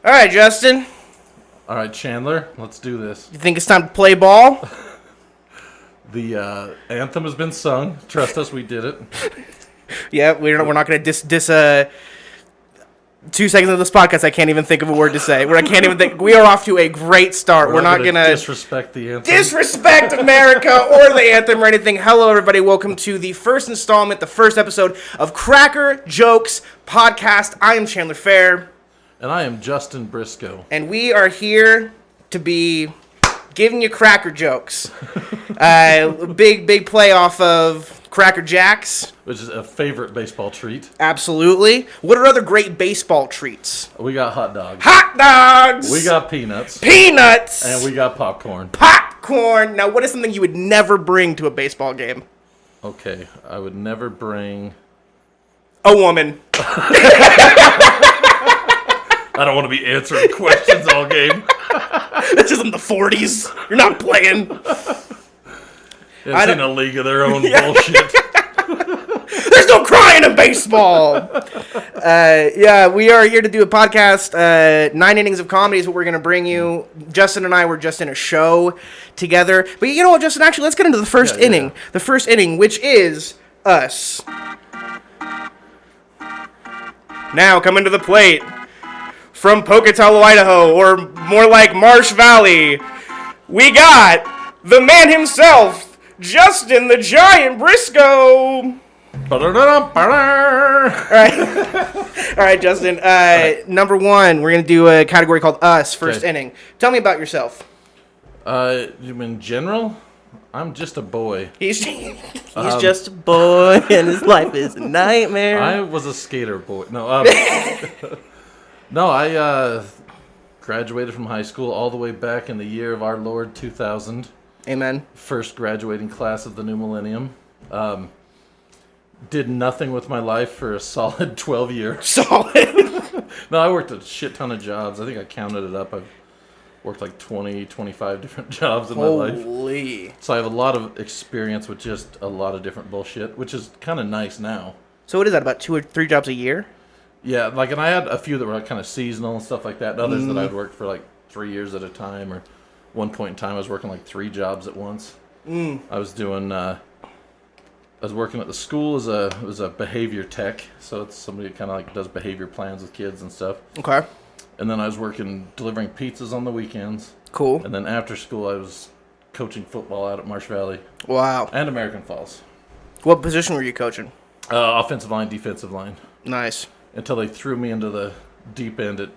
All right, Justin. All right, Chandler, let's do this. You think it's time to play ball? The anthem has been sung. Trust us, we did it. Yeah, we're not going to 2 seconds of this podcast, I can't even think of a word to say. I can't even think. We are off to a great start. We're not going to disrespect the anthem. Disrespect America or the anthem or anything. Hello, everybody. Welcome to the first installment, the first episode of Cracker Jokes Podcast. I am Chandler Fair. And I am Justin Briscoe. And we are here to be giving you cracker jokes. Big play off of Cracker Jacks. Which is a favorite baseball treat. Absolutely. What are other great baseball treats? We got hot dogs. Hot dogs! We got peanuts. Peanuts! And we got popcorn. Popcorn! Now, what is something you would never bring to a baseball game? Okay, I would never bring... A woman. I don't want to be answering questions all game. This isn't the 40s. You're not playing. It's in a league of their own bullshit. There's no crying in baseball. We are here to do a podcast. 9 innings of comedy is what we're going to bring you. Justin and I were just in a show together. But you know what, Justin? Actually, let's get into the first inning. Yeah. The first inning, which is us. Now, coming to the plate. From Pocatello, Idaho, or more like Marsh Valley, we got the man himself, Justin the Giant Briscoe. All right, Justin. Number one, we're going to do a category called Us, first inning. Tell me about yourself. You mean general? I'm just a boy. He's just a boy, and his life is a nightmare. I was a skater boy. No, No, I graduated from high school all the way back in the year of our Lord 2000. Amen. First graduating class of the new millennium. Did nothing with my life for a solid 12 years. Solid? No, I worked a shit ton of jobs. I think I counted it up. I've worked like 20, 25 different jobs in my life. Holy. So I have a lot of experience with just a lot of different bullshit, which is kind of nice now. So what is that, about 2 or 3 jobs a year? Yeah, and I had a few that were kind of seasonal and stuff like that, and others that I'd worked for like 3 years at a time, or one point in time I was working like 3 jobs at once. I was doing, I was working at the school as a behavior tech, so it's somebody that kind of like does behavior plans with kids and stuff. Okay. And then I was working delivering pizzas on the weekends. Cool. And then after school I was coaching football out at Marsh Valley. Wow. And American Falls. What position were you coaching? Offensive line, defensive line. Nice. Until they threw me into the deep end at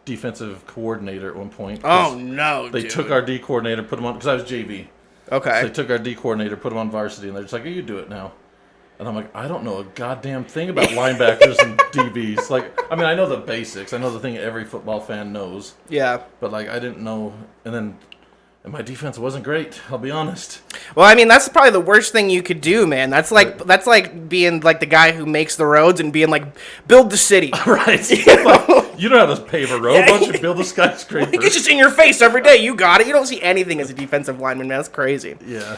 defensive coordinator at one point. Oh, no, They took our D coordinator, put him on, because I was JV. Okay. So they took our D coordinator, put him on varsity, and they're just like, oh, you do it now. And I'm like, I don't know a goddamn thing about linebackers and DBs. Like, I mean, I know the basics. I know the thing every football fan knows. Yeah. But, like, I didn't know. And my defense wasn't great, I'll be honest. Well, I mean, that's probably the worst thing you could do, man. That's like being like the guy who makes the roads and being like, build the city. Right. You know how to pave a road. Why don't you build a skyscraper? It's just in your face every day. You got it. You don't see anything as a defensive lineman, man. That's crazy. Yeah.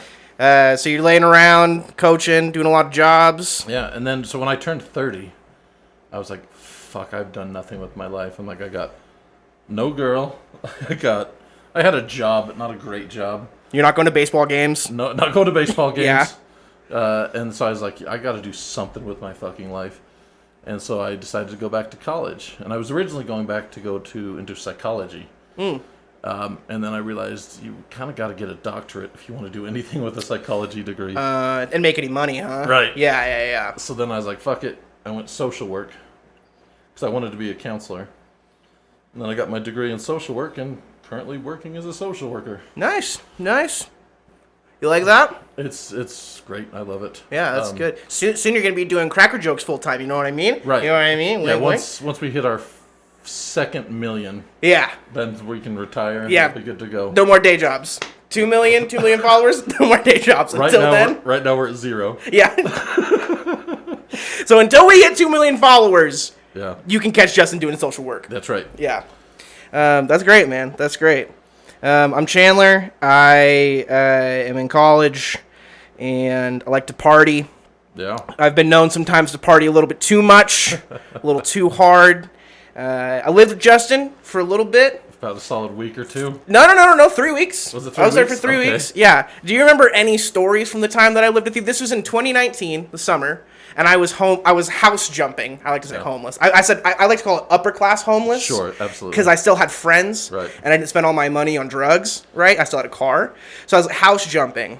So you're laying around, coaching, doing a lot of jobs. Yeah, and then, so when I turned 30, I was like, fuck, I've done nothing with my life. I'm like, I got no girl. I had a job, but not a great job. You're not going to baseball games? No, not going to baseball games. Yeah. And so I was like, I got to do something with my fucking life. And so I decided to go back to college. And I was originally going back to go into psychology. And then I realized you kind of got to get a doctorate if you want to do anything with a psychology degree. And make any money, huh? Right. Yeah. So then I was like, fuck it. I went social work because I wanted to be a counselor. And then I got my degree in social work and currently working as a social worker. Nice. You like that? It's great. I love it. Yeah, that's good. Soon you're going to be doing cracker jokes full time. You know what I mean? Right. You know what I mean? Yeah. Once we hit our second million. Yeah. Then we can retire and be good to go. No more day jobs. 2 million followers. No more day jobs. Until then. Right now we're at 0. Yeah. So until we hit 2 million followers. Yeah. You can catch Justin doing social work. That's right. Yeah. That's great, man. That's great. I'm Chandler. I am in college, and I like to party. Yeah. I've been known sometimes to party a little bit too much, a little too hard. I lived with Justin for a little bit. About a solid week or two. No. 3 weeks. Was it 3 I was there weeks? for 3 Okay. weeks. Yeah. Do you remember any stories from the time that I lived with you? This was in 2019, the summer, and I was home. I was house jumping. I like to say homeless. I said I like to call it upper class homeless. Sure, absolutely. Because I still had friends, Right. and I didn't spend all my money on drugs. Right. I still had a car, so I was house jumping.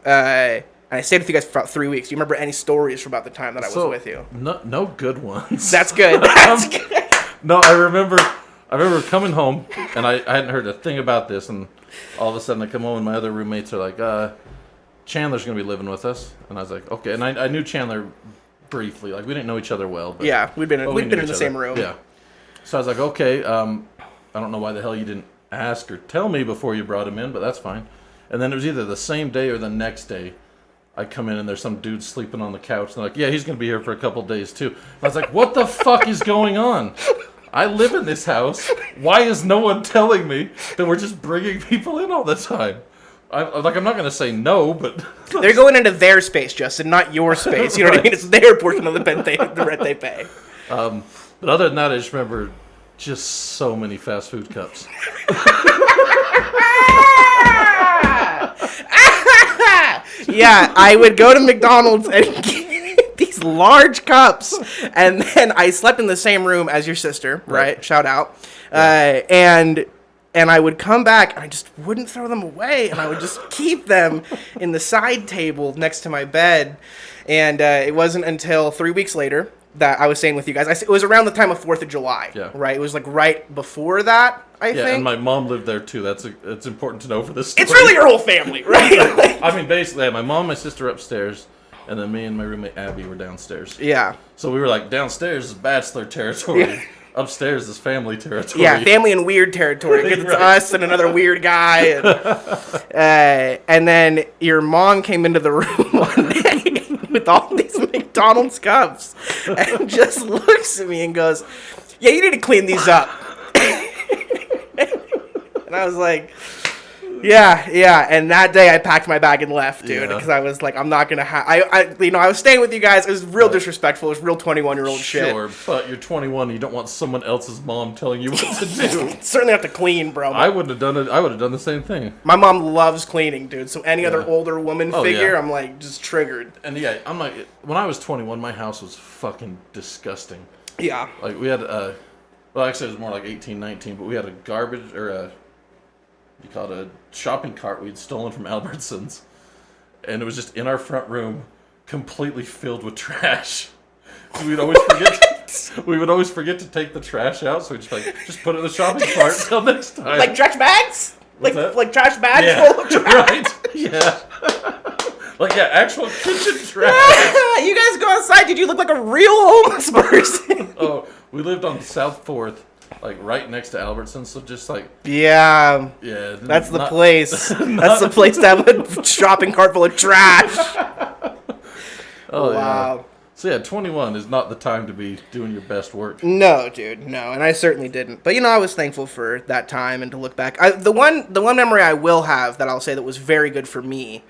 And I stayed with you guys for about 3 weeks. Do you remember any stories from about the time that I was with you? No good ones. That's good. That's good. No, I remember coming home, and I hadn't heard a thing about this, and all of a sudden I come home and my other roommates are like, Chandler's going to be living with us. And I was like, okay. And I knew Chandler briefly. Like, we didn't know each other well. But, Yeah, we'd been in knew the each same other. room. Yeah. So I was like, okay, I don't know why the hell you didn't ask or tell me before you brought him in, but that's fine. And then it was either the same day or the next day. I come in and there's some dude sleeping on the couch. And they're like, yeah, he's going to be here for a couple days too. I was like, what the fuck is going on? I live in this house. Why is no one telling me that we're just bringing people in all the time? I'm not going to say no, but... They're going into their space, Justin, not your space. You know what I mean? It's their portion of the rent they pay. But other than that, I just remember just so many fast food cups. Yeah, I would go to McDonald's and get these large cups, and then I slept in the same room as your sister, right? Shout out. And I would come back, and I just wouldn't throw them away, and I would just keep them in the side table next to my bed. And it wasn't until 3 weeks later that I was staying with you guys. It was around the time of 4th of July, right? It was like right before that, I think. Yeah, and my mom lived there too. It's important to know for this story. It's really your whole family, right? I mean, basically, I had my mom and my sister upstairs, and then me and my roommate Abby were downstairs. Yeah. So we were like, downstairs is bachelor territory. Yeah. Upstairs is family territory. Yeah, family and weird territory. Because it's us and another weird guy. And then your mom came into the room one day with all these McDonald's cups and just looks at me and goes, yeah, you need to clean these up. And I was like, yeah. And that day I packed my bag and left, dude, because I was like, I'm not going to have... I was staying with you guys. It was real disrespectful. It was real 21-year-old shit. Sure, but you're 21 and you don't want someone else's mom telling you what to do. Certainly have to clean, bro. I wouldn't have done it. I would have done the same thing. My mom loves cleaning, dude. So any other older woman figure, I'm like, just triggered. And yeah, I'm like, when I was 21, my house was fucking disgusting. Yeah. Like, we had well, actually, it was more like 18, 19, but we had a garbage, or a shopping cart we'd stolen from Albertsons, and it was just in our front room, completely filled with trash. So we'd always forget. We would always forget to take the trash out, so we'd just put it in the shopping cart until next time. Like trash bags? What's that? Like trash bags full of trash? Right? Yeah. Actual kitchen trash. You guys go outside. Did you look like a real homeless person? Oh, we lived on South 4th. Like right next to Albertsons, so just like yeah, that's the place. That's the place to have a shopping cart full of trash. Oh wow. Yeah. So yeah, 21 is not the time to be doing your best work. No, dude, no, and I certainly didn't. But I was thankful for that time and to look back. The one memory I will have that I'll say that was very good for me.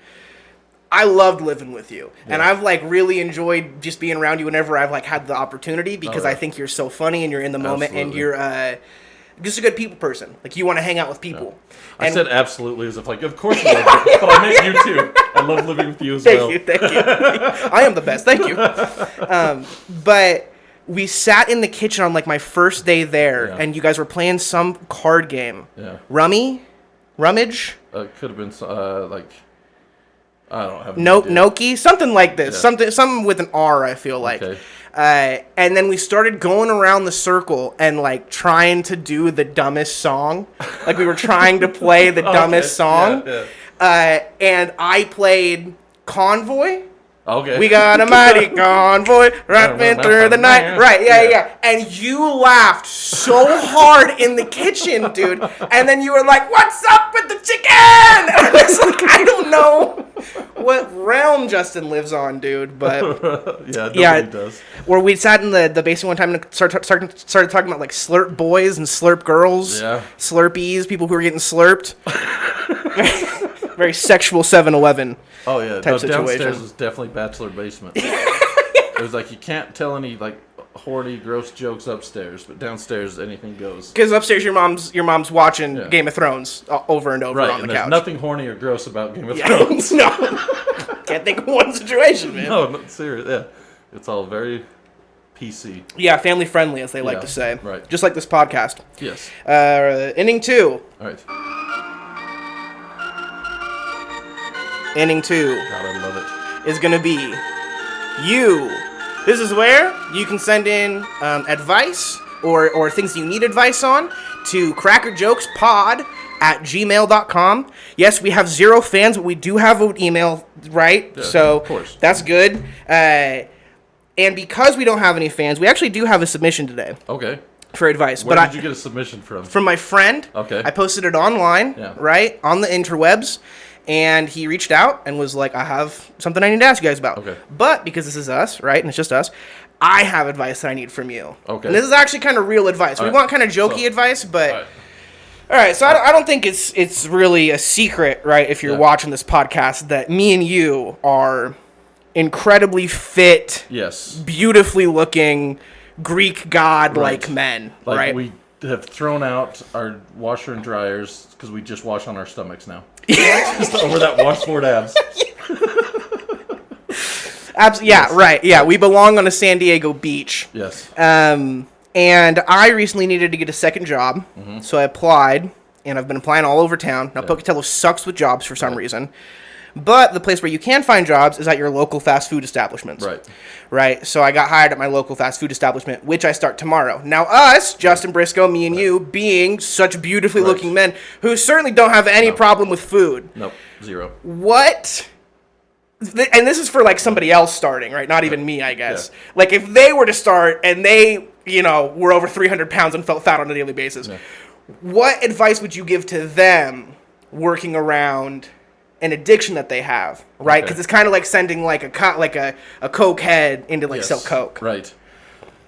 I loved living with you, and I've really enjoyed just being around you whenever I've had the opportunity because I think you're so funny and you're in the moment and you're just a good people person. You want to hang out with people. Yeah. I said absolutely as if of course I love you, but I meant you too. I love living with you as well. Thank you. I am the best. Thank you. But we sat in the kitchen on my first day there, and you guys were playing some card game. Yeah. Rummage. Could have been I don't have Noki, something like this. Yeah. Something with an R, I feel like. Okay. And then we started going around the circle and trying to do the dumbest song. We were trying to play the dumbest song. Yeah. And I played Convoy. Okay. We got a mighty convoy rapping through the night. Right, yeah. And you laughed so hard in the kitchen, dude. And then you were like, "What's up with the chicken?" And I was like, I don't know what realm Justin lives on, dude. But nobody does. Where we sat in the basement one time and started talking about slurp boys and slurp girls. Yeah. Slurpees, people who were getting slurped. Very sexual 7-Eleven. Oh yeah, type downstairs situation. was definitely bachelor basement. It was you can't tell any horny, gross jokes upstairs, but downstairs anything goes. Because upstairs your mom's watching Game of Thrones over and over on the there's couch. Nothing horny or gross about Game of Thrones. No, can't think of one situation, man. No, serious. Yeah, it's all very PC. Yeah, family friendly, as they like to say. Right. Just like this podcast. Yes. Inning 2. All right. Inning 2. God, I love it. Is going to be you. This is where you can send in advice or things you need advice on to crackerjokespod@gmail.com. Yes, we have 0 fans, but we do have an email, right? Yeah, so of course. That's good. And because we don't have any fans, we actually do have a submission today. Okay. For advice. Where did you get a submission from? From my friend. Okay. I posted it online, right, on the interwebs. And he reached out and was like, I have something I need to ask you guys about. Okay. But because this is us, right, and it's just us, I have advice that I need from you. Okay. And this is actually kind of real advice. We want kind of jokey advice, but... All right, so I don't think it's really a secret, right, if you're watching this podcast, that me and you are incredibly fit, beautifully looking, Greek god-like men, right? We have thrown out our washer and dryers because we just wash on our stomachs now. Just over that washboard abs. Right. Yeah, we belong on a San Diego beach. Yes. And I recently needed to get a second job, so I applied, and I've been applying all over town. Now, Pocatello sucks with jobs for some reason, but the place where you can find jobs is at your local fast food establishments. Right. So I got hired at my local fast food establishment, which I start tomorrow. Now, us, Justin Briscoe, me and you, being such beautifully looking men who certainly don't have any problem with food. Nope. 0. What? And this is for like somebody else starting, right? Not even me, I guess. Yeah. Like if they were to start and they, were over 300 pounds and felt fat on a daily basis, what advice would you give to them working around an addiction that they have, right? Because it's kind of like sending like a coke head into sell coke. Right.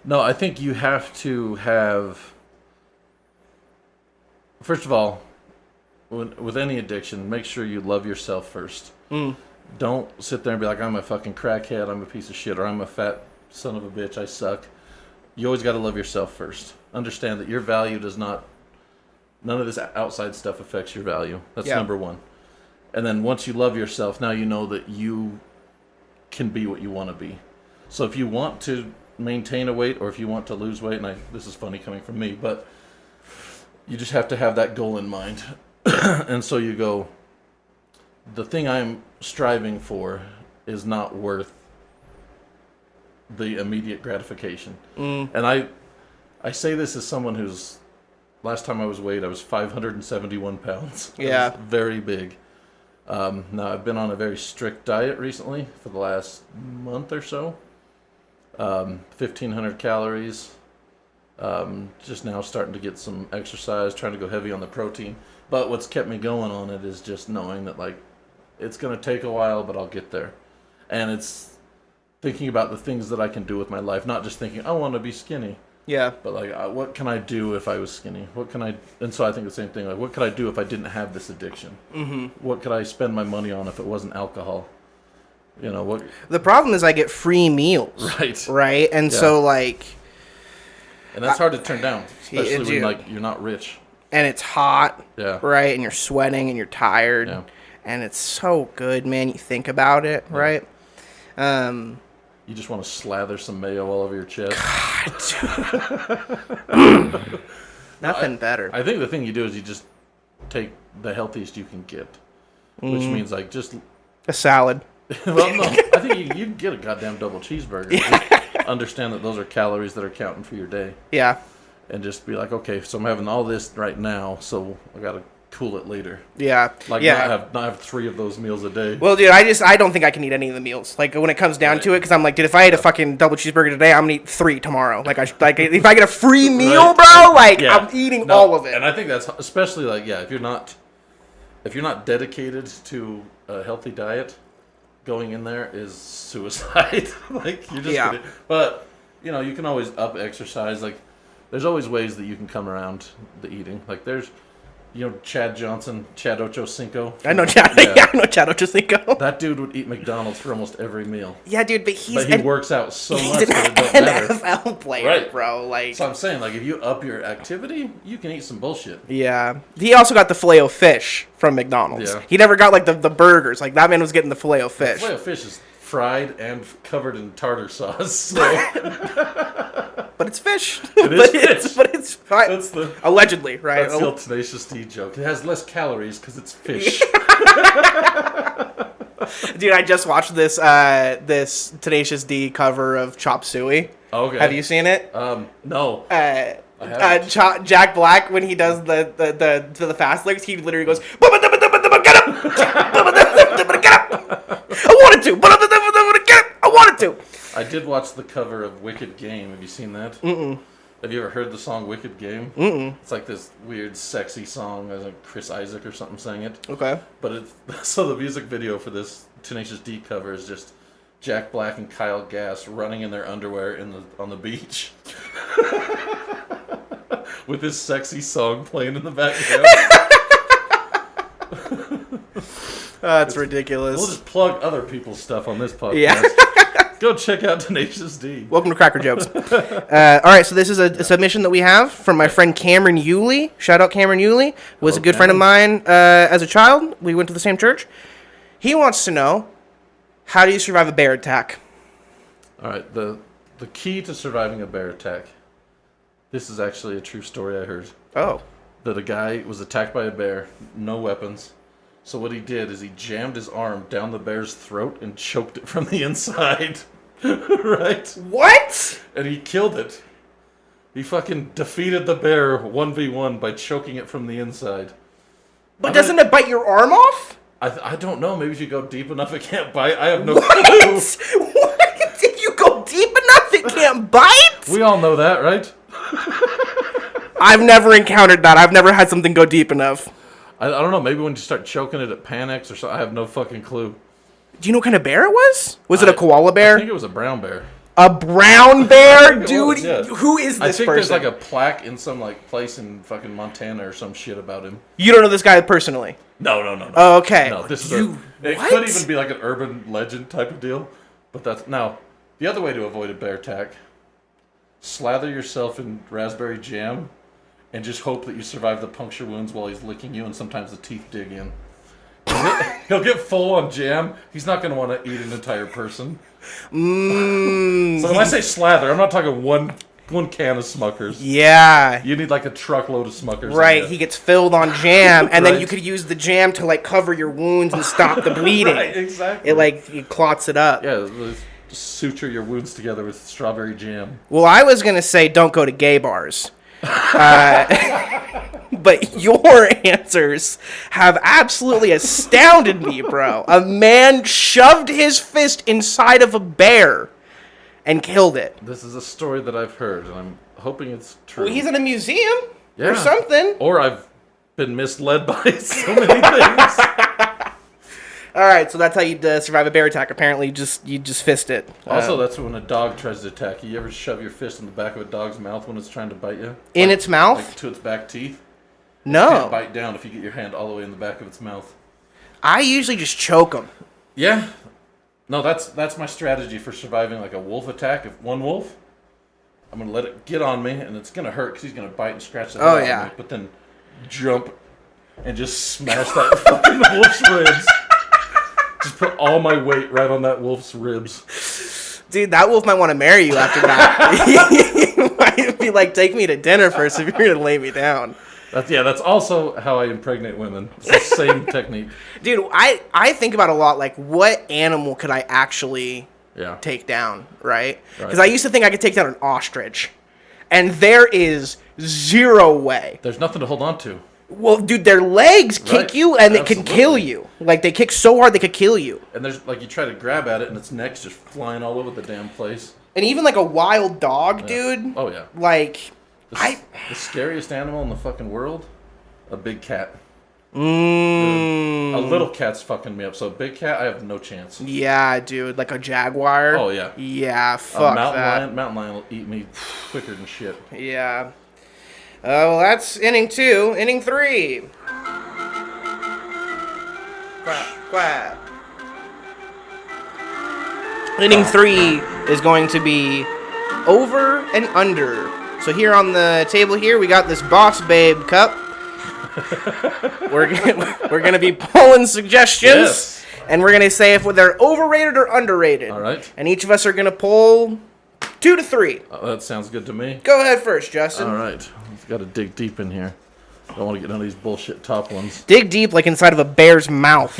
No, I think you have to have. First of all, with any addiction, make sure you love yourself first. Don't sit there and be like, I'm a fucking crackhead, I'm a piece of shit, or I'm a fat son of a bitch, I suck. You always got to love yourself first. Understand that your value does not. None of this outside stuff affects your value. That's number one. And then once you love yourself, now you know that you can be what you want to be. So if you want to maintain a weight or if you want to lose weight, and this is funny coming from me, but you just have to have that goal in mind. And so you go, the thing I'm striving for is not worth the immediate gratification. And I say this as someone who's, last time I was weighed, I was 571 pounds. Yeah. That was very big. Now, I've been on a very strict diet recently for the last month or so. 1,500 calories. Just now starting to get some exercise, trying to go heavy on the protein. But what's kept me going on it is just knowing that, it's going to take a while, but I'll get there. And it's thinking about the things that I can do with my life, not just thinking, I want to be skinny. Yeah. But, what can I do if I was skinny? And so I think the same thing, what could I do if I didn't have this addiction? What could I spend my money on if it wasn't alcohol? What? The problem is I get free meals. Right? And so, And that's hard to turn down, especially when, you're not rich. And it's hot. Yeah. Right? And you're sweating and you're tired. Yeah. And it's so good, man. You think about it, right? You just want to slather some mayo all over your chest. God. Nothing better. I think the thing you do is you just take the healthiest you can get, which means just a salad. Well, no, I think you can get a goddamn double cheeseburger. Just understand that those are calories that are counting for your day. Yeah. And just be like, okay, so I'm having all this right now, so I gotta cool it later. Yeah. Not have 3 of those meals a day. Well, dude, I don't think I can eat any of the meals. When it comes down to it, because I'm like, dude, if I ate a fucking double cheeseburger today, I'm gonna eat 3 tomorrow. If I get a free meal, bro, I'm eating all of it. And I think that's especially if you're not dedicated to a healthy diet, going in there is suicide. You're just gonna, but you can always up exercise. There's always ways that you can come around the eating. You know Chad Johnson, Chad Ochocinco? I know Chad. Yeah, I know Chad Ochocinco. That dude would eat McDonald's for almost every meal. Yeah, dude, but he works out so much an that it don't matter. NFL player, Right. bro. Like, So I'm saying, like, if you up your activity, you can eat some bullshit. yeah. He also got the Filet-O-Fish from McDonald's. Yeah. He never got, like, the burgers. Like, that man was getting the Filet-O-Fish. Filet-O-Fish is fried and covered in tartar sauce. So. But it's fish. It is fish. But it's fine. That's the Allegedly, right? That's the old Tenacious D joke. It has less calories because it's fish. Dude, I just watched this this Tenacious D cover of Chop Suey. Okay. Have you seen it? No. Jack Black, when he does the fast lyrics, he literally goes, "Bubba dubba dubba dubba, get up! Bubba dubba dubba, get up! I wanted to! Bubba dubba dubba dubba, get up! I wanted to!" I did watch the cover of Wicked Game. Have you seen that? Mm-mm. Have you ever heard the song Wicked Game? Mm-mm. It's like this weird, sexy song. I think Chris Isaac or something sang it. Okay. But so the music video for this Tenacious D cover is just Jack Black and Kyle Gass running in their underwear on the beach. With this sexy song playing in the background. That's ridiculous. We'll just plug other people's stuff on this podcast. Yeah. Go check out Tenacious D. Welcome to Cracker Jokes. All right, so this is a submission that we have from my friend Cameron Yulee. Shout out Cameron Yulee. Was a good friend of mine as a child. We went to the same church. He wants to know, how do you survive a bear attack? All right, the key to surviving a bear attack. This is actually a true story I heard. Oh. That a guy was attacked by a bear, no weapons. So what he did is he jammed his arm down the bear's throat and choked it from the inside. Right? What? And he killed it. He fucking defeated the bear 1v1 by choking it from the inside. But doesn't it bite your arm off? I don't know. Maybe if you go deep enough, it can't bite. I have no What? clue. What? If you go deep enough, it can't bite? We all know that, right? I've never encountered that. I've never had something go deep enough. I don't know. Maybe when you start choking it, it panics or something. I have no fucking clue. Do you know what kind of bear it was? Was it a koala bear? I think it was a brown bear. A brown bear? Dude, was, yeah. who is this person? I think there's like a plaque in some like place in fucking Montana or some shit about him. You don't know this guy personally? No. Oh, okay. No, this is it could even be like an urban legend type of deal. But that's now the other way to avoid a bear attack. Slather yourself in raspberry jam and just hope that you survive the puncture wounds while he's licking you, and sometimes the teeth dig in. He'll get full on jam. He's not going to want to eat an entire person. So when I say slather, I'm not talking one can of Smuckers. Yeah. You need like a truckload of Smuckers. Right, he gets filled on jam, and then Right. you could use the jam to like cover your wounds and stop the bleeding. Right, exactly. It clots it up. Yeah, just suture your wounds together with strawberry jam. Well, I was gonna say don't go to gay bars. But your answers have absolutely astounded me, bro. A man shoved his fist inside of a bear and killed it. This is a story that I've heard, and I'm hoping it's true. Well, he's in a museum Yeah. or something. Or I've been misled by so many things. All right, so that's how you survive a bear attack. Apparently, you just fist it. Also, that's when a dog tries to attack you. You ever shove your fist in the back of a dog's mouth when it's trying to bite you? In its mouth? Like to its back teeth? You No. can't bite down if you get your hand all the way in the back of its mouth. I usually just choke them. Yeah. No, that's my strategy for surviving like a wolf attack. If one wolf, I'm going to let it get on me, and it's going to hurt because he's going to bite and scratch the hell out of me. But then jump and just smash that fucking wolf's ribs. Just put all my weight right on that wolf's ribs. Dude, that wolf might want to marry you after that. He might be like, take me to dinner first if you're going to lay me down. That's also how I impregnate women. It's the same technique. Dude, I think about a lot, like, what animal could I actually take down, right? Because I used to think I could take down an ostrich. And there is zero way. There's nothing to hold on to. Well, dude, their legs kick you, and it can kill you. Like, they kick so hard they could kill you. And there's, like, you try to grab at it, and its neck's just flying all over the damn place. And even, like, a wild dog, dude. Oh, yeah. Like, The scariest animal in the fucking world? A big cat. A little cat's fucking me up. So a big cat, I have no chance. Yeah, dude. Like a jaguar. Oh, yeah. Yeah, fuck Mountain lion will eat me quicker than shit. Yeah. Well, that's inning 2. Inning 3. Quack. Inning 3 is going to be over and under. So here on the table here, we got this Boss Babe cup. We're gonna be pulling suggestions, Yes. and we're gonna say if they're overrated or underrated. All right. And each of us are gonna pull 2 to 3. Oh, that sounds good to me. Go ahead first, Justin. All right. I've got to dig deep in here. Don't want to get none of these bullshit top ones. Dig deep, like inside of a bear's mouth.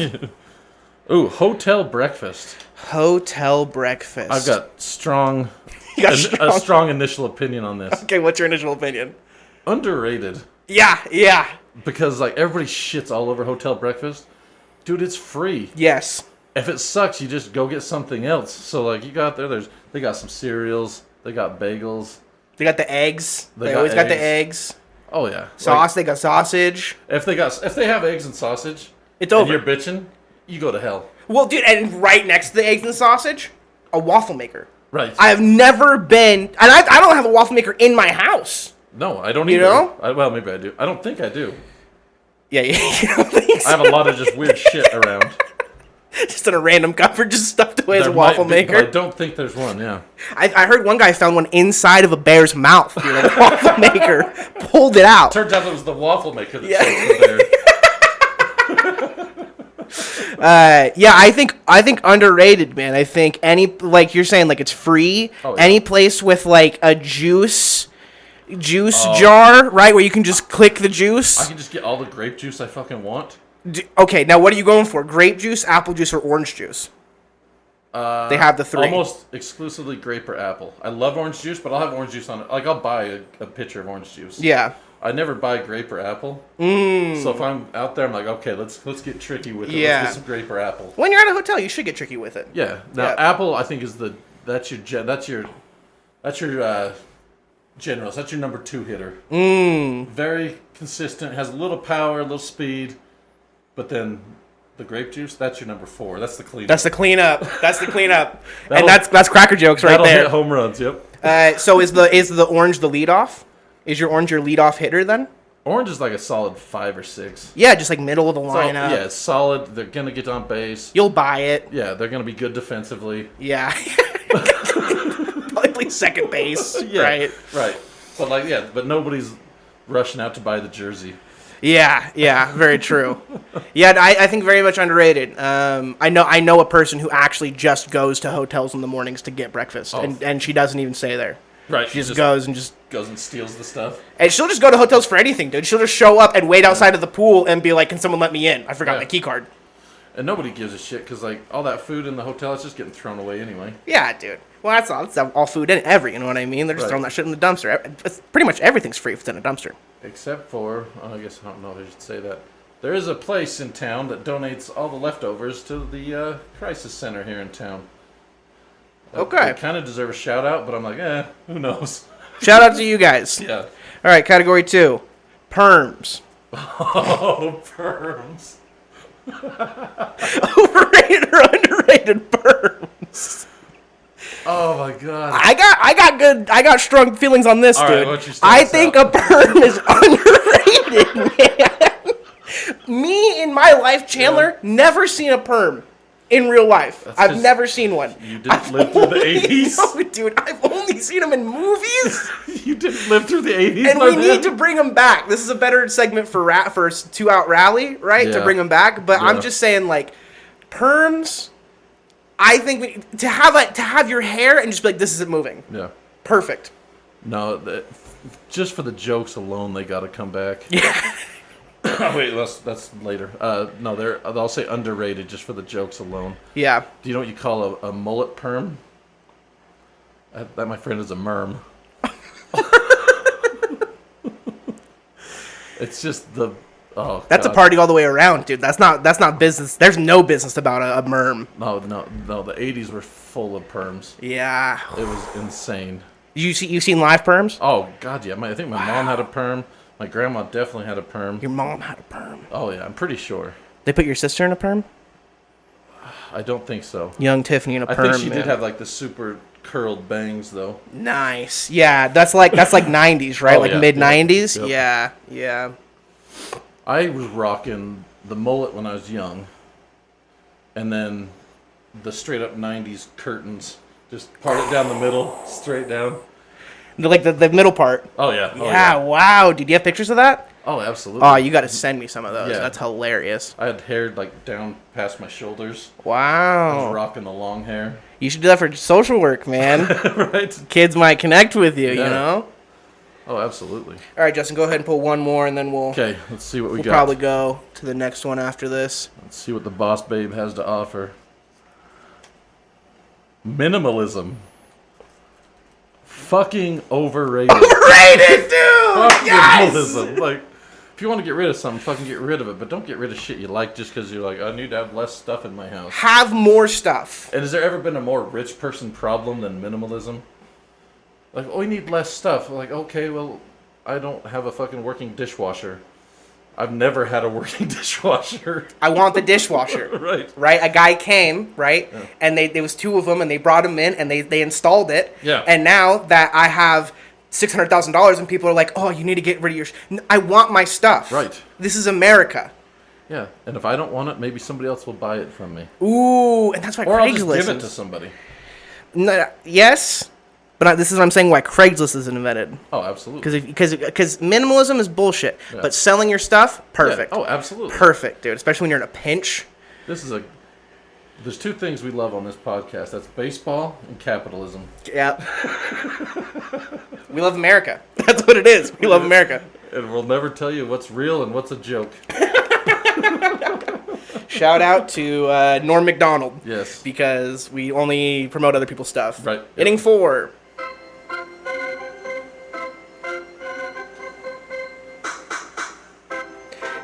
Ooh, hotel breakfast. Hotel breakfast. I've got a strong initial opinion on this. Okay, what's your initial opinion? Underrated. Yeah. Because like everybody shits all over hotel breakfast. Dude, it's free. Yes. If it sucks, you just go get something else. So like you got there, they got some cereals, they got bagels. They got the eggs. They got always got the eggs. eggs. Oh yeah. Sauce, they got sausage. If they have eggs and sausage, It's over. and you're bitching, you go to hell. Well, dude, and right next to the eggs and sausage, a waffle maker. Right. I have never been, and I don't have a waffle maker in my house. No, I don't You either. know? Well, maybe I do. I don't think I do. Yeah, you don't think so? I have a lot of just weird shit around. Just in a random cupboard, just stuffed away as a There waffle might be, maker. but I don't think there's one, yeah. I heard one guy found one inside of a bear's mouth. Dude, a waffle maker pulled it out. Turns out it was the waffle maker that Yeah. was there. Yeah, I think underrated, man. I think like you're saying, like it's free. Oh, yeah. Any place with like a juice jar, right, where you can just click the juice. I can just get all the grape juice I fucking want. Okay, now what are you going for? Grape juice, apple juice, or orange juice? They have the 3. Almost exclusively grape or apple. I love orange juice, but I'll have orange juice on it. Like, I'll buy a pitcher of orange juice. Yeah. I never buy grape or apple. So if I'm out there, I'm like, okay, let's get tricky with it. Yeah. Let's get some grape or apple. When you're at a hotel, you should get tricky with it. Yeah. Now, Yeah. apple, I think is that's your generous. That's your number 2 hitter. Very consistent. Has a little power, a little speed. But then the grape juice, that's your number 4. That's the cleanup. That's the cleanup. And that's cracker jokes right that'll there. hit home runs, yep. So is the orange the leadoff? Is your orange your leadoff hitter then? Orange is like a solid 5 or 6. Yeah, just like middle of the So, lineup. yeah, it's solid. They're going to get on base. You'll buy it. Yeah, they're going to be good defensively. Yeah. Probably play second base. Yeah, Right. Right. But nobody's rushing out to buy the jersey. Yeah, very true. Yeah, I think very much underrated. I know a person who actually just goes to hotels in the mornings to get breakfast, and she doesn't even stay there. Right. She just goes and steals the stuff. and she'll just go to hotels for anything, dude. She'll just show up and wait outside of the pool and be like, "Can someone let me in? I forgot my key card." And nobody gives a shit because like all that food in the hotel is just getting thrown away anyway. Yeah, dude. Well, that's all. It's all food and you know what I mean? They're just Right. throwing that shit in the dumpster. Pretty much everything's free if it's in a dumpster. Except for, I guess I don't know if I should say that. There is a place in town that donates all the leftovers to the crisis center here in town. Okay. They kind of deserve a shout out, but I'm like, who knows? Shout out to you guys. Yeah. All right, category 2, perms. Oh, perms. Overrated or underrated perms? Oh my god. I got strong feelings on this, All dude. right, why don't you start I us think out? a perm is underrated, man. Me in my life, Chandler, never seen a perm in real life. That's I've 'cause never seen one. You didn't live through the 80s? No, dude, I've only seen them in movies. You didn't live through the 80s, And my we man? need to bring them back. This is a better segment for 2-out rally, right? To Yeah. bring them back. But I'm Yeah. just saying, like, perms. I think to have your hair and just be like, this isn't moving. Yeah. Perfect. No, just for the jokes alone, they got to come back. Yeah. Wait, that's later. No, I'll say underrated just for the jokes alone. Yeah. Do you know what you call a mullet perm? That, my friend, is a merm. It's just the... Oh, That's God. a party all the way around, dude. That's not business. There's no business about a merm. No, the 80s were full of perms. Yeah. It was insane. You seen live perms? Oh, God, yeah. I think my mom had a perm. My grandma definitely had a perm. Your mom had a perm. Oh, yeah, I'm pretty sure. They put your sister in a perm? I don't think so. Young Tiffany in a perm. I think she man. did have, like, the super curled bangs, though. Nice. Yeah, that's like 90s, right? Oh, like yeah, mid 90s. yep. Yeah. I was rocking the mullet when I was young. and then the straight up 90s curtains. Just part it down the middle, straight down. Like the middle part. Oh, yeah. Yeah, wow. Did you have pictures of that? Oh, absolutely. Oh, you got to send me some of those. Yeah. That's hilarious. I had hair like down past my shoulders. I Wow. was rocking the long hair. You should do that for social work, man. Right? Kids might connect with you, you Yeah. know? Oh, absolutely. All right, Justin, go ahead and pull one more, and then we'll Okay, let's see what we got. probably go to the next one after this. Let's see what the boss babe has to offer. Minimalism. Fucking overrated. Overrated, dude! Fuck Yes! minimalism. Like, if you want to get rid of something, fucking get rid of it. But don't get rid of shit you like just because you're like, I need to have less stuff in my house. Have more stuff. And has there ever been a more rich person problem than minimalism? Like, oh, we need less stuff. Like, okay, well, I don't have a fucking working dishwasher. I've never had a working dishwasher. I want the dishwasher. Right. Right? A guy came, right? Yeah. And there was two of them, and they brought him in, and they installed it. Yeah. And now that I have $600,000, and people are like, oh, you need to get rid of your... I want my stuff. Right. This is America. Yeah. And if I don't want it, maybe somebody else will buy it from me. Ooh, and that's why or Craigslist I'll just give it to somebody. Yes, but this is what I'm saying why Craigslist isn't invented. Oh, absolutely. Because minimalism is bullshit. Yeah. But selling your stuff, perfect. Yeah. Oh, absolutely. Perfect, dude. Especially when you're in a pinch. There's two things we love on this podcast. That's baseball and capitalism. Yeah. We love America. That's what it is. We love America. And we'll never tell you what's real and what's a joke. Shout out to Norm Macdonald. Yes. Because we only promote other people's stuff. Right. Inning 4.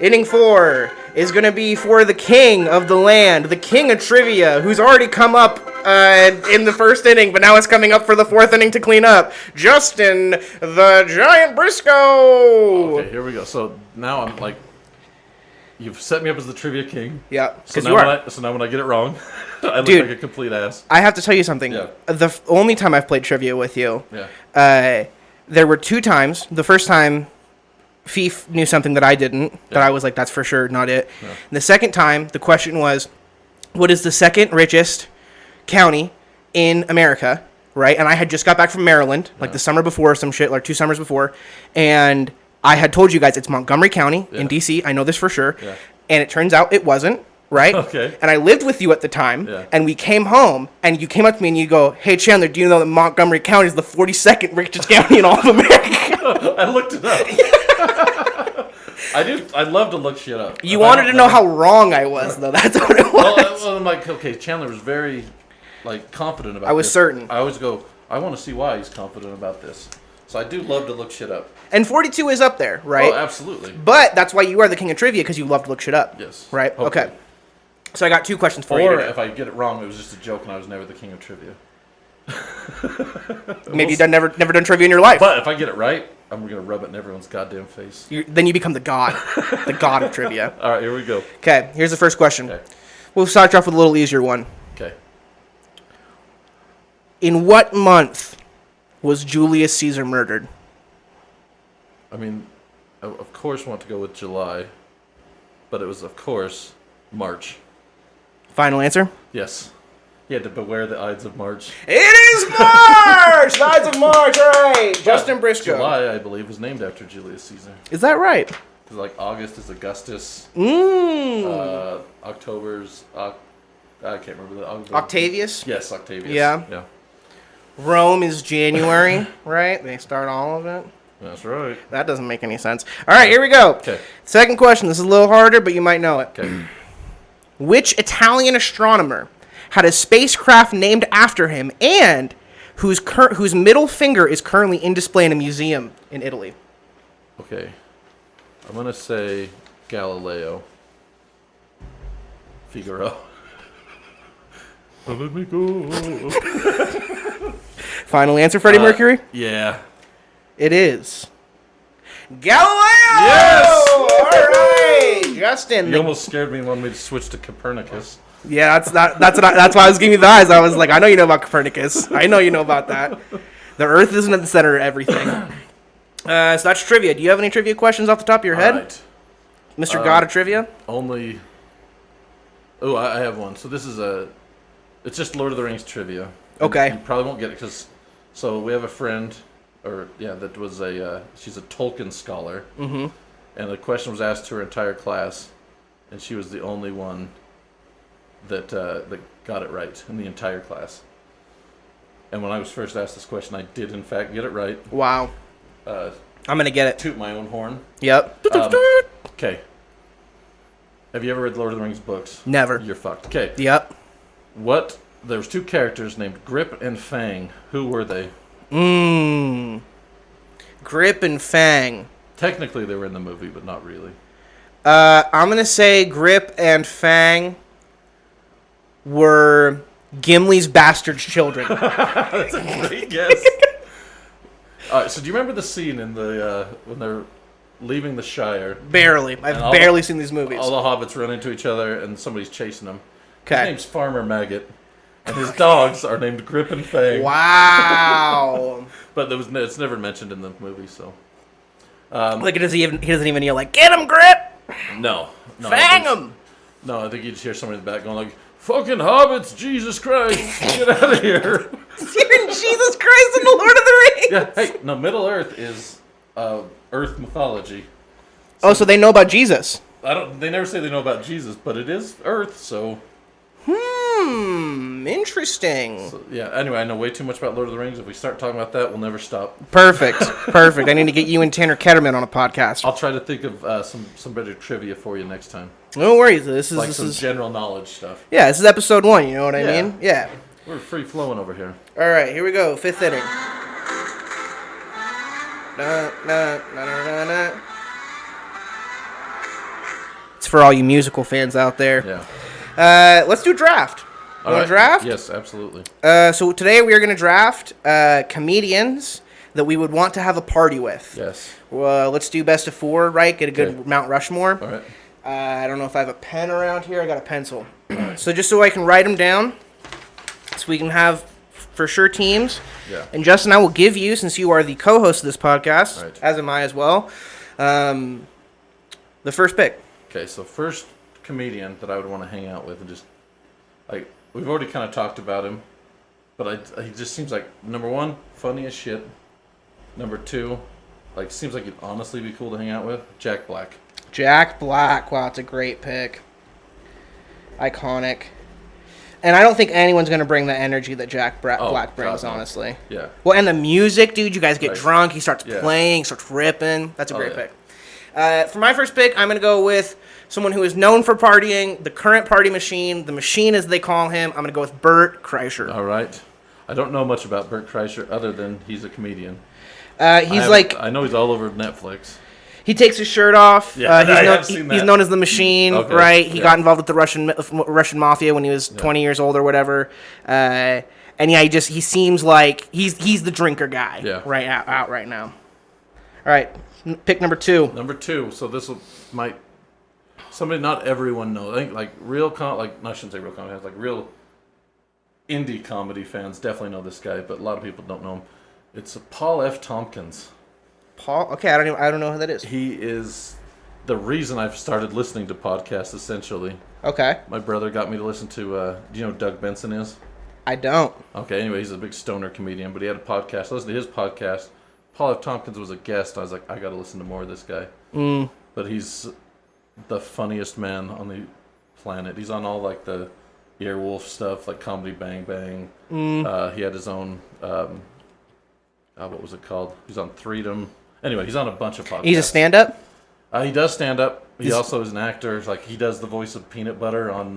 Inning 4 is going to be for the king of the land, the king of trivia, who's already come up in the first inning, but now it's coming up for the fourth inning to clean up. Justin, the Giant Briscoe. Okay, here we go. So now I'm like, you've set me up as the trivia king. Yeah, because you are. So now when I get it wrong, I look like a complete ass. I have to tell you something. Yeah. The only time I've played trivia with you, yeah. There were two times. The first time, Fief knew something that I didn't, that I was like, that's for sure not it. Yeah. And the second time, the question was, what is the second richest county in America, right? And I had just got back from Maryland, like the summer before, some shit, like 2 summers before, and I had told you guys it's Montgomery County in D.C., I know this for sure, and it turns out it wasn't, right? Okay. And I lived with you at the time, and we came home, and you came up to me and you go, hey, Chandler, do you know that Montgomery County is the 42nd richest county in all of America? I looked it up. I do. I love to look shit up. You wanted to know how wrong I was, though. That's what it was. Well, I'm like, okay, Chandler was very, confident about this. I was certain. I always go, I want to see why he's confident about this. So I do love to look shit up. And 42 is up there, right? Oh, absolutely. But that's why you are the king of trivia, because you love to look shit up. Yes. Right? Hopefully. Okay. So I got 2 questions for you Or today. if I get it wrong, it was just a joke and I was never the king of trivia. Maybe you've never done trivia in your life. But if I get it right, I'm going to rub it in everyone's goddamn face. Then you become the god. The god of trivia. All right, here we go. Okay, here's the first question. Okay. We'll start you off with a little easier one. Okay. In what month was Julius Caesar murdered? I mean, I of course want to go with July, but it was, of course, March. Final answer? Yes. He had to beware the Ides of March. It is March! The Ides of March, all right. Justin Briscoe. July, I believe, was named after Julius Caesar. Is that right? Because, like, August is Augustus. October's... I can't remember the... Octavius? Yes, Octavius. Yeah. Rome is January, right? They start all of it. That's right. That doesn't make any sense. All right, here we go. Okay. Second question. This is a little harder, but you might know it. Okay. Which Italian astronomer had a spacecraft named after him and whose middle finger is currently in display in a museum in Italy? Okay. I'm going to say Galileo. Figaro. Let me go. Final answer, Freddie Mercury? Yeah. It is Galileo! Yes! All right, Justin. You almost scared me and wanted me to switch to Copernicus. Yeah, that's why I was giving you the eyes. I was like, I know you know about Copernicus. I know you know about that. The Earth isn't at the center of everything. So that's trivia. Do you have any trivia questions off the top of your head? Right. Mr. God of Trivia? Only Oh, I have one. So this is it's just Lord of the Rings trivia. Okay. You probably won't get it so we have a friend, that was she's a Tolkien scholar. Mm-hmm. And the question was asked to her entire class, and she was the only one that got it right in the entire class. And when I was first asked this question, I did in fact get it right. Wow. I'm gonna get it. Toot my own horn. Yep. Okay. Have you ever read Lord of the Rings books? Never. You're fucked. Okay. Yep. There was two characters named Grip and Fang. Who were they? Grip and Fang. Technically, they were in the movie, but not really. I'm gonna say Grip and Fang were Gimli's bastard children. That's a great guess. All right, so do you remember the scene in the when they're leaving the Shire? Barely. I've barely seen these movies. All the hobbits run into each other, and somebody's chasing them. Okay. His name's Farmer Maggot, and his dogs are named Grip and Fang. Wow. But it's never mentioned in the movie, so. Like, he doesn't even yell, like, get him, Grip! No. Fang him! No, I think you just hear somebody in the back going like, fucking hobbits, Jesus Christ, get out of here. You're Jesus Christ in the Lord of the Rings! Yeah, hey, no, Middle Earth is Earth mythology. So they know about Jesus. They never say they know about Jesus, but it is Earth, so. Interesting. So, yeah, anyway, I know way too much about Lord of the Rings. If we start talking about that, we'll never stop. Perfect. I need to get you and Tanner Ketterman on a podcast. I'll try to think of some better trivia for you next time. No worries. This is general knowledge stuff. Yeah, this is episode 1, you know what I mean? Yeah. We're free flowing over here. All right, here we go. 5th inning. It's for all you musical fans out there. Yeah. Let's do draft. You want to draft? Yes, absolutely. So today we are going to draft comedians that we would want to have a party with. Yes. Let's do best of 4, right? Get a good Mount Rushmore. All right. I don't know if I have a pen around here. I got a pencil. So just so I can write them down, so we can have for sure teams. Yeah. And Justin, I will give you, since you are the co-host of this podcast, right, as am I as well, the first pick. Okay, so first comedian that I would want to hang out with, and just we've already kind of talked about him, but he just seems like, number 1, funny as shit. Number 2, seems like he'd honestly be cool to hang out with. Jack Black. Jack Black. Wow, it's a great pick. Iconic. And I don't think anyone's going to bring the energy that Jack Black brings, honestly. Yeah. Well, and the music, dude, you guys get drunk. He starts playing, starts ripping. That's a great pick. For my first pick, I'm going to go with someone who is known for partying, the current party machine, the machine as they call him. I'm going to go with Bert Kreischer. All right. I don't know much about Bert Kreischer other than he's a comedian. I know he's all over Netflix. He takes his shirt off. Yeah, he's known as the Machine, right? He got involved with the Russian mafia when he was 20 years old or whatever. And yeah, he seems like he's the drinker guy. Yeah. Right out right now. All right, pick number 2. Number 2. So this might somebody not everyone knows. I think I shouldn't say real comedy fans, real indie comedy fans definitely know this guy, but a lot of people don't know him. It's Paul F. Tompkins. Paul? Okay, I don't know who that is. He is the reason I've started listening to podcasts, essentially. Okay. My brother got me to listen to, do you know who Doug Benson is? I don't. Okay, anyway, he's a big stoner comedian, but he had a podcast. I listened to his podcast. Paul F. Tompkins was a guest. I was like, I got to listen to more of this guy. But he's the funniest man on the planet. He's on all, the Earwolf stuff, Comedy Bang Bang. He had his own, what was it called? He's on Freedom. Anyway, he's on a bunch of podcasts. He's a stand-up? He does stand up. He also is an actor. He does the voice of Peanut Butter on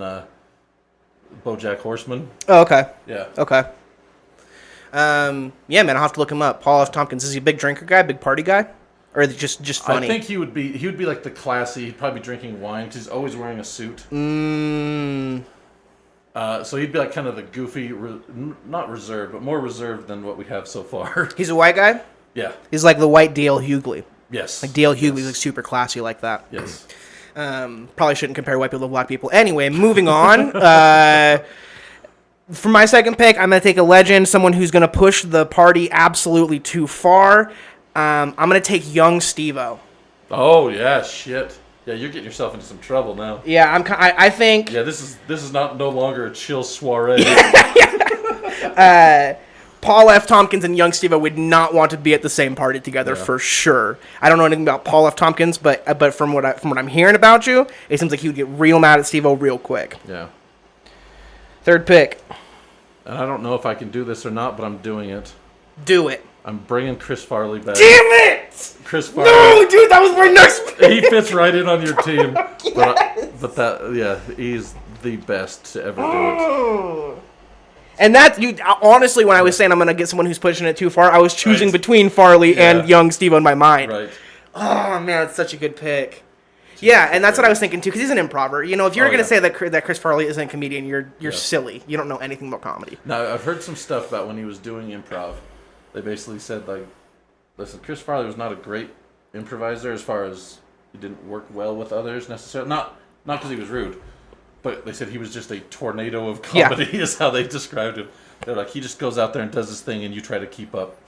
BoJack Horseman. Oh, okay. Yeah. Okay. Yeah, man, I'll have to look him up. Paul F. Tompkins, is he a big drinker guy, big party guy? Or is it just funny? I think he would be the classy, he'd probably be drinking wine because he's always wearing a suit. So he'd be kind of the goofy, not reserved, but more reserved than what we have so far. He's a white guy? Yeah. He's like the white D.L. Hughley. Yes. D.L. Hughley's super classy like that. Yes. Probably shouldn't compare white people to black people. Anyway, moving on. For my second pick, I'm going to take a legend, someone who's going to push the party absolutely too far. I'm going to take young Steve-O. Oh, yeah, shit. Yeah, you're getting yourself into some trouble now. Yeah, I think. Yeah, this is no longer a chill soiree. Paul F. Tompkins and young Steve-O would not want to be at the same party together for sure. I don't know anything about Paul F. Tompkins, but from what I'm hearing about you, it seems like he would get real mad at Steve-O real quick. Yeah. Third pick. And I don't know if I can do this or not, but I'm doing it. Do it. I'm bringing Chris Farley back. Damn it! Chris Farley. No, dude, that was my next pick. He fits right in on your team. Yes. But he's the best to ever do it. And that, you honestly, when I was saying I'm going to get someone who's pushing it too far, I was choosing between Farley and young Steve-O in my mind. Right. Oh, man, it's such a good pick. Yeah, and that's what I was thinking, too, because he's an improver. You know, if you're going to say that Chris Farley isn't a comedian, you're silly. You don't know anything about comedy. Now, I've heard some stuff about when he was doing improv. They basically said, like, listen, Chris Farley was not a great improviser as far as he didn't work well with others necessarily. Not because he was rude, but they said he was just a tornado of comedy is how they described him. They're like, he just goes out there and does his thing and you try to keep up.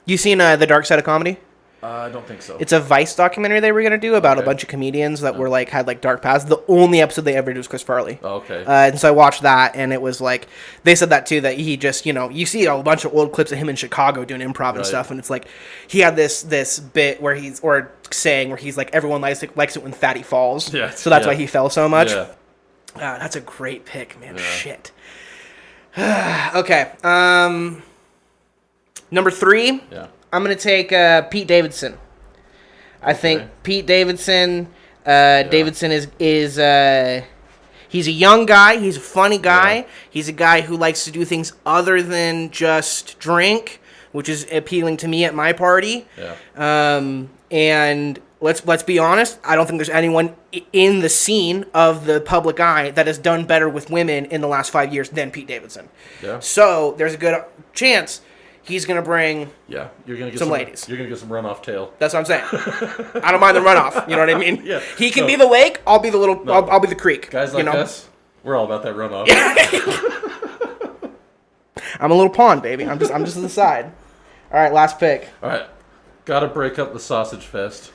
You seen The Dark Side of Comedy? I don't think so. It's a Vice documentary they were going to do about a bunch of comedians that were had dark pasts. The only episode they ever did was Chris Farley. Oh, okay. And so I watched that, and it was like, they said that too, that he just, you see a bunch of old clips of him in Chicago doing improv and stuff, and it's like, he had this bit where he's like, everyone likes it when Fatty falls. Yeah. So that's why he fell so much. Yeah. That's a great pick, man. Yeah. Shit. Okay. Number 3. Yeah. I'm going to take Pete Davidson. I think Pete Davidson, Davidson is he's a young guy. He's a funny guy. Yeah. He's a guy who likes to do things other than just drink, which is appealing to me at my party. Yeah. And let's be honest. I don't think there's anyone in the scene of the public eye that has done better with women in the last 5 years than Pete Davidson. Yeah. So there's a good chance he's going to bring you're gonna get some ladies. You're going to get some runoff tail. That's what I'm saying. I don't mind the runoff. You know what I mean? Yeah. He can be the lake. I'll be the little. No. I'll be the creek. Guys like us, we're all about that runoff. I'm a little pond, baby. I'm just to the side. All right, last pick. All right. Got to break up the sausage fest.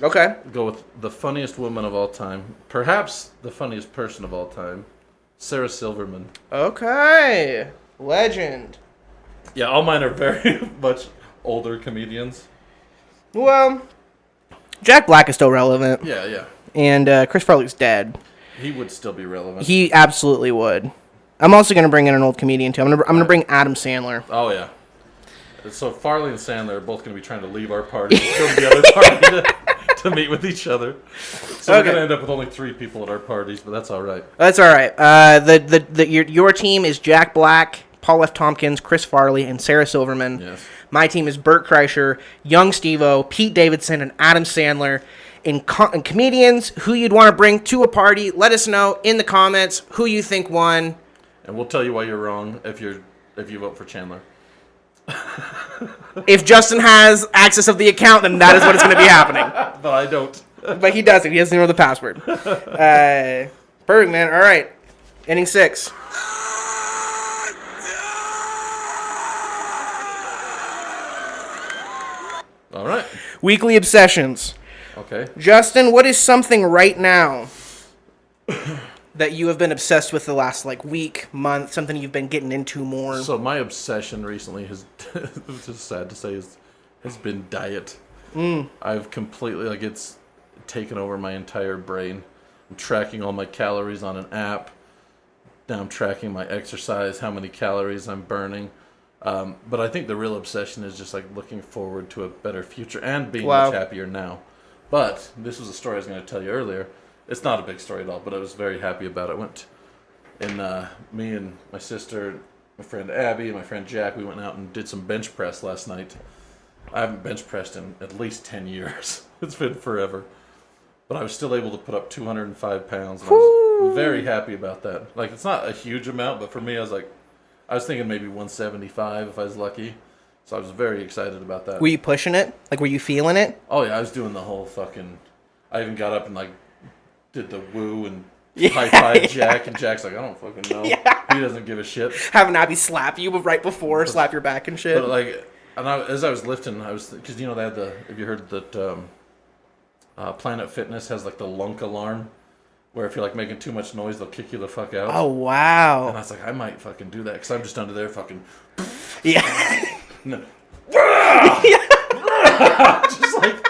Okay. Go with the funniest woman of all time. Perhaps the funniest person of all time. Sarah Silverman. Okay. Legend. Yeah, all mine are very much older comedians. Well, Jack Black is still relevant. Yeah. And Chris Farley's dead. He would still be relevant. He absolutely would. I'm also going to bring in an old comedian, too. I'm going to bring Adam Sandler. Oh, yeah. So Farley and Sandler are both going to be trying to leave our party and go to the other party to meet with each other. So we're going to end up with only 3 people at our parties, but that's all right. That's all right. Your team is Jack Black, Paul F. Tompkins, Chris Farley, and Sarah Silverman. Yes. My team is Bert Kreischer, Young Steve-O, Pete Davidson, and Adam Sandler. And comedians who you'd want to bring to a party, let us know in the comments who you think won. And we'll tell you why you're wrong if you vote for Chandler. If Justin has access of the account, then that is what is going to be happening. But I don't. But he doesn't. He doesn't know the password. Perfect, man. All right. Inning 6. All right. Weekly obsessions. Okay. Justin, what is something right now that you have been obsessed with the last week, month, something you've been getting into more? So my obsession recently has, it's just sad to say, has been diet. I've completely, it's taken over my entire brain. I'm tracking all my calories on an app. Now I'm tracking my exercise, how many calories I'm burning. But I think the real obsession is just looking forward to a better future and being much happier now. But this was a story I was going to tell you earlier. It's not a big story at all, but I was very happy about it. Me and my sister, my friend Abby, and my friend Jack, we went out and did some bench press last night. I haven't bench pressed in at least 10 years. It's been forever. But I was still able to put up 205 pounds. And I was very happy about that. It's not a huge amount, but for me, I was thinking maybe 175 if I was lucky. So I was very excited about that. Were you pushing it? Were you feeling it? Oh, yeah, I was doing the whole fucking... I even got up and, did the woo and high-five Jack, and Jack's like, I don't fucking know. Yeah. He doesn't give a shit. Having Abby slap you right before, slap your back and shit. But, as I was lifting, because, they had have you heard that Planet Fitness has like the lunk alarm, where if you're like making too much noise, they'll kick you the fuck out. Oh, wow. And I was like, I might fucking do that because I'm just under there fucking. Yeah. No. Just like,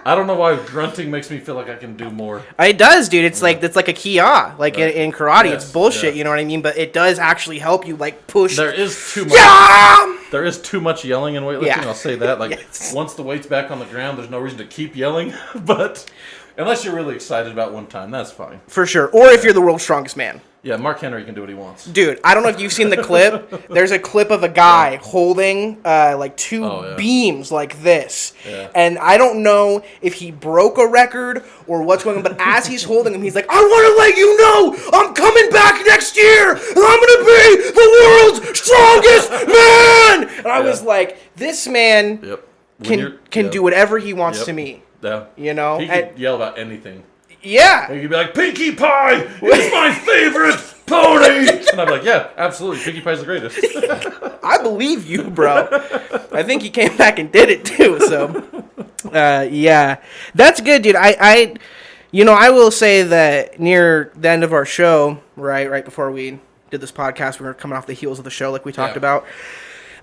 I don't know why grunting makes me feel like I can do more. It does, dude. It's like a kia. Like Right. in karate, Yes, it's bullshit. yeah. You know what I mean? But it does actually help you like push. There is too much. Yeah! There is too much yelling in weightlifting. Yeah. I'll say that. Like Yes. once the weight's back on the ground, there's no reason to keep yelling. But unless you're really excited about one time, that's fine. For sure. Or if you're the world's strongest man. Yeah, Mark Henry can do what he wants. Dude, I don't know if you've seen the clip. There's a clip of a guy holding like two beams like this. Yeah. And I don't know if he broke a record or what's going on, but as he's holding them, he's like, I want to let you know I'm coming back next year and I'm going to be the world's strongest man. And I was like, this man can do whatever he wants to me. Yeah. You know? He can yell about anything. Yeah. He could be like, Pinkie Pie is my favorite pony! And I'd be like, yeah, absolutely. Pinkie Pie's the greatest. I believe you, bro. I think he came back and did it too. So, yeah, that's good, dude. I will say that near the end of our show, right before we did this podcast, we were coming off the heels of the show, like we talked about.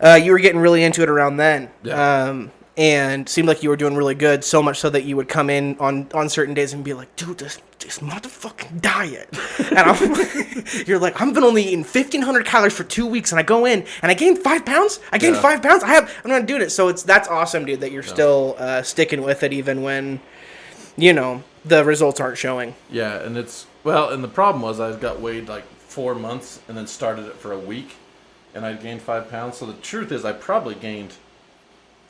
You were getting really into it around then. Yeah. And seemed like you were doing really good, so much so that you would come in on certain days and be like, dude, this motherfucking diet. And you're like, I've been only eating 1,500 calories for 2 weeks, and I go in, and I gain 5 pounds? I gained 5 pounds? I'm not doing it. So that's awesome, dude, that you're still sticking with it even when, the results aren't showing. Yeah, and and the problem was I got weighed like 4 months and then started it for a week, and I'd gained 5 pounds. So the truth is I probably gained,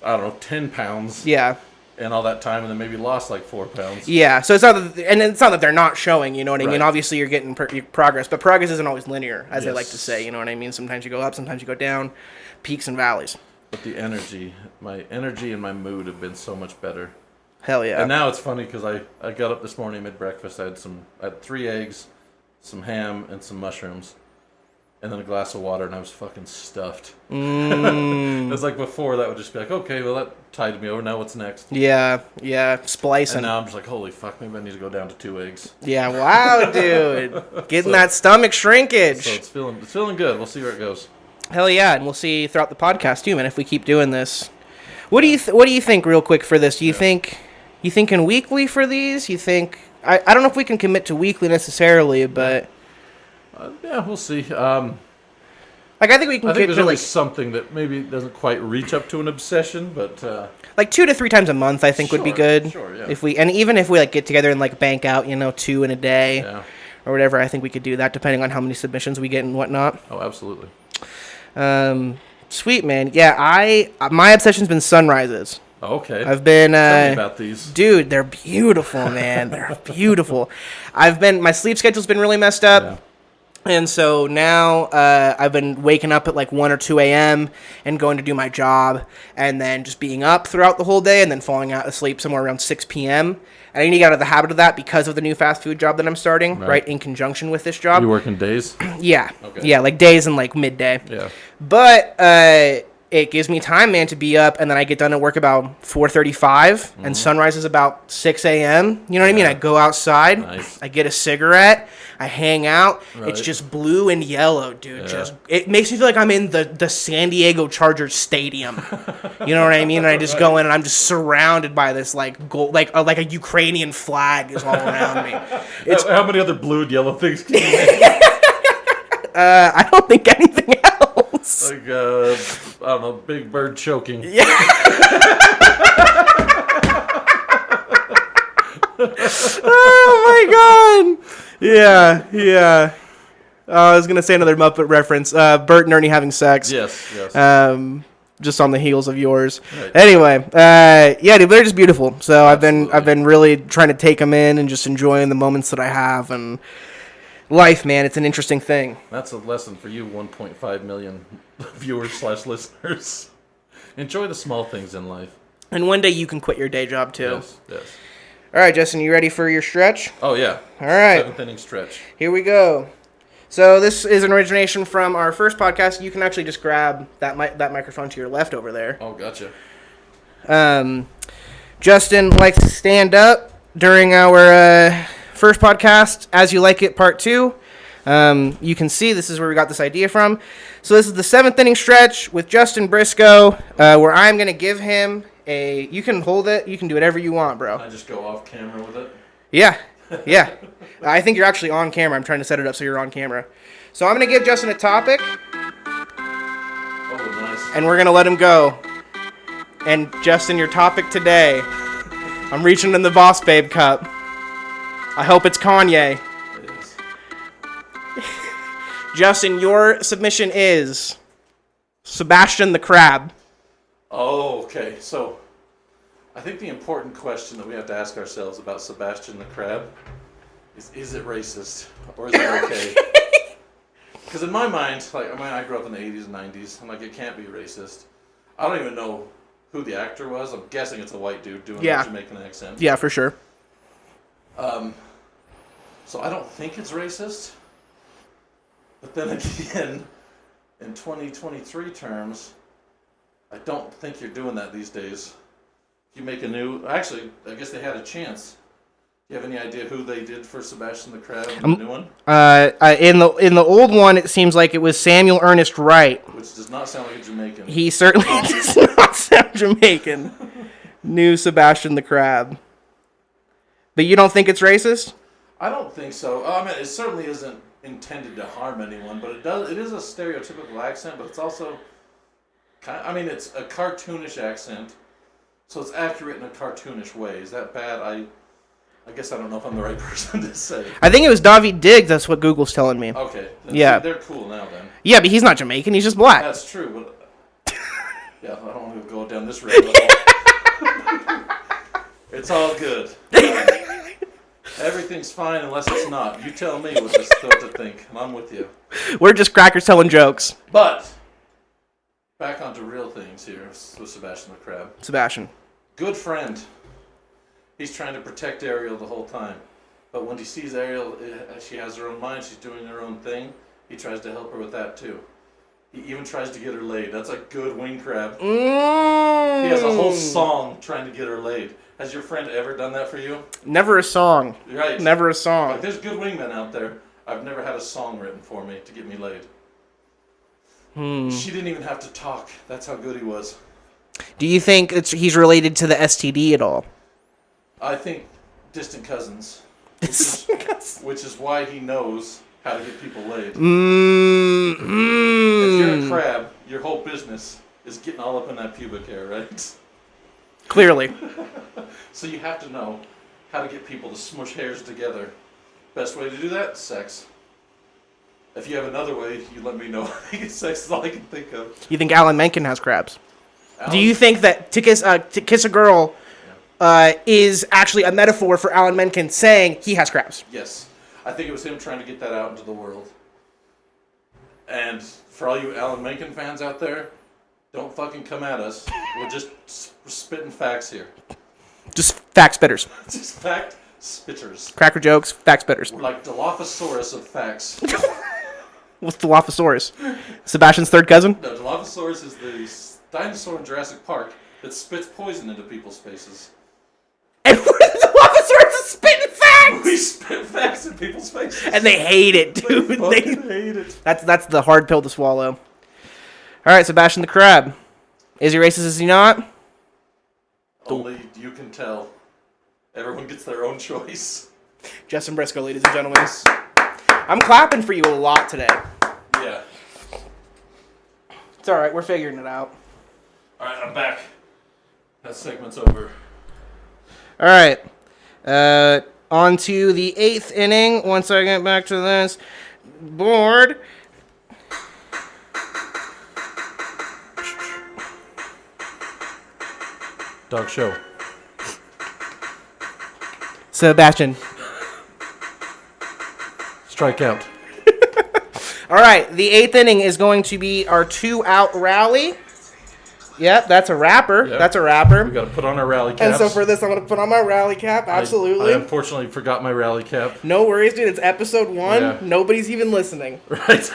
I don't know, 10 pounds. Yeah. And all that time, and then maybe lost like 4 pounds. Yeah, so it's not that they're not showing, you know what I mean? Obviously, you're getting progress, but progress isn't always linear, as they like to say, you know what I mean? Sometimes you go up, sometimes you go down, peaks and valleys. But my energy and my mood have been so much better. Hell yeah. And now it's funny because I got up this morning mid-breakfast, I had 3 eggs, some ham, and some mushrooms. And then a glass of water, and I was fucking stuffed. It's like before, that would just be like, okay, well, that tided me over. Now what's next? Yeah, splicing. And now I'm just like, holy fuck, maybe I need to go down to 2 eggs. Yeah, wow, dude. Getting that stomach shrinkage. So it's feeling good. We'll see where it goes. Hell yeah, and we'll see throughout the podcast, too, man, if we keep doing this. What do you think, real quick, for this? Do you think you thinking weekly for these? You think... I don't know if we can commit to weekly necessarily, but... Yeah, we'll see. I think we can. I think there's always something that maybe doesn't quite reach up to an obsession, but like 2 to 3 times a month, I think would be good. Sure, yeah. Even if we like get together and like bank out, 2 in a day, or whatever. I think we could do that depending on how many submissions we get and whatnot. Oh, absolutely. Sweet, man. Yeah, my obsession's been sunrises. Okay. I've been tell me about these. Dude, they're beautiful, man. They're beautiful. My sleep schedule's been really messed up. Yeah. And so now I've been waking up at like 1 or 2 a.m. and going to do my job and then just being up throughout the whole day and then falling out asleep somewhere around 6 p.m. And I need to get out of the habit of that because of the new fast food job that I'm starting, right in conjunction with this job. You working days? Yeah. Okay. Yeah, like days and like midday. Yeah. But it gives me time, man, to be up, and then I get done at work about 4:35, and sunrise is about 6 a.m. You know what I mean? I go outside, Nice. I get a cigarette, I hang out. Right. It's just blue and yellow, dude. Yeah. It makes me feel like I'm in the San Diego Chargers stadium. You know what I mean? And I just go in, and I'm just surrounded by this like gold, like a Ukrainian flag is all around me. How many other blue and yellow things can you make? I don't think anything else. Like, I don't know, big bird choking. Yeah. Oh my god. Yeah. I was gonna say another Muppet reference. Bert and Ernie having sex. Yes. Just on the heels of yours. Right. Anyway, yeah, dude, they're just beautiful. So I've been really trying to take them in and just enjoying the moments that I have and life, man. It's an interesting thing. That's a lesson for you, 1.5 million viewers/listeners. Enjoy the small things in life. And one day you can quit your day job too. Yes. All right, Justin, you ready for your stretch? Oh yeah. All right. 7th inning stretch. Here we go. So this is an origination from our first podcast. You can actually just grab that microphone to your left over there. Oh, gotcha. Justin likes to stand up during our first podcast, As You Like It Part 2. You can see this is where we got this idea from. So this is the 7th inning stretch with Justin Briscoe, where I'm going to give him a... You can hold it. You can do whatever you want, bro. I just go off camera with it? Yeah. I think you're actually on camera. I'm trying to set it up so you're on camera. So I'm going to give Justin a topic. Oh, nice. And we're going to let him go. And Justin, your topic today... I'm reaching in the Boss Babe cup. I hope it's Kanye. It is. Justin, your submission is Sebastian the Crab. Oh, okay. So, I think the important question that we have to ask ourselves about Sebastian the Crab is it racist? Or is it okay? Because in my mind, I grew up in the 80s and 90s. I'm like, it can't be racist. I don't even know who the actor was. I'm guessing it's a white dude doing a Jamaican accent. Yeah, for sure. So I don't think it's racist. But then again, in 2023 terms, I don't think you're doing that these days. If you make a new... Actually, I guess they had a chance. Do you have any idea who they did for Sebastian the Crab in the new one? In the old one, it seems like it was Samuel Ernest Wright. Which does not sound like a Jamaican. He certainly does not sound Jamaican. New Sebastian the Crab. But you don't think it's racist? I don't think so. I mean, it certainly isn't intended to harm anyone, but it is a stereotypical accent, but it's also it's a cartoonish accent, so it's accurate in a cartoonish way. Is that bad? I guess I don't know if I'm the right person to say. I think it was David Diggs. That's what Google's telling me. Okay. Yeah. They're cool now then. Yeah, but he's not Jamaican. He's just black. That's true, but yeah, I don't want to go down this rabbit hole. It's all good. Everything's fine unless it's not. You tell me what to think, and I'm with you. We're just crackers telling jokes. But back onto real things here with Sebastian the Crab. Sebastian. Good friend. He's trying to protect Ariel the whole time. But when he sees Ariel, she has her own mind, she's doing her own thing, he tries to help her with that too. He even tries to get her laid. That's a good wing crab. He has a whole song trying to get her laid. Has your friend ever done that for you? Never a song. Right. Never a song. Like, there's good wingmen out there. I've never had a song written for me to get me laid. She didn't even have to talk. That's how good he was. Do you think he's related to the STD at all? I think distant cousins. Which is why he knows how to get people laid. If you're a crab, your whole business is getting all up in that pubic hair, right? Clearly. So you have to know how to get people to smush hairs together. Best way to do that? Sex. If you have another way, you let me know. Sex is all I can think of. You think Alan Menken has crabs? Do you think that to kiss a girl is actually a metaphor for Alan Menken saying he has crabs? Yes. I think it was him trying to get that out into the world. And for all you Alan Menken fans out there, don't fucking come at us. We're just spitting facts here. Just fact spitters. Just fact spitters. Cracker jokes, fact spitters. We're like Dilophosaurus of facts. What's Dilophosaurus? Sebastian's third cousin? No, Dilophosaurus is the dinosaur in Jurassic Park that spits poison into people's faces. And we're the Dilophosaurus is spitting facts! We spit facts in people's faces. And they hate it, dude. They fucking hate it. That's the hard pill to swallow. Alright, Sebastian the Crab. Is he racist, is he not? Only you can tell. Everyone gets their own choice. Justin Briscoe, ladies and gentlemen. I'm clapping for you a lot today. Yeah. It's alright, we're figuring it out. Alright, I'm back. That segment's over. Alright. On to the 8th inning. Once I get back to this board. Dog show. Sebastian. Strikeout. All right, the 8th inning is going to be our 2-out rally. Yep, that's a wrapper. Yep. That's a wrapper. We got to put on our rally caps. And so for this, I'm going to put on my rally cap. Absolutely. I unfortunately forgot my rally cap. No worries, dude. It's episode 1. Yeah. Nobody's even listening. Right.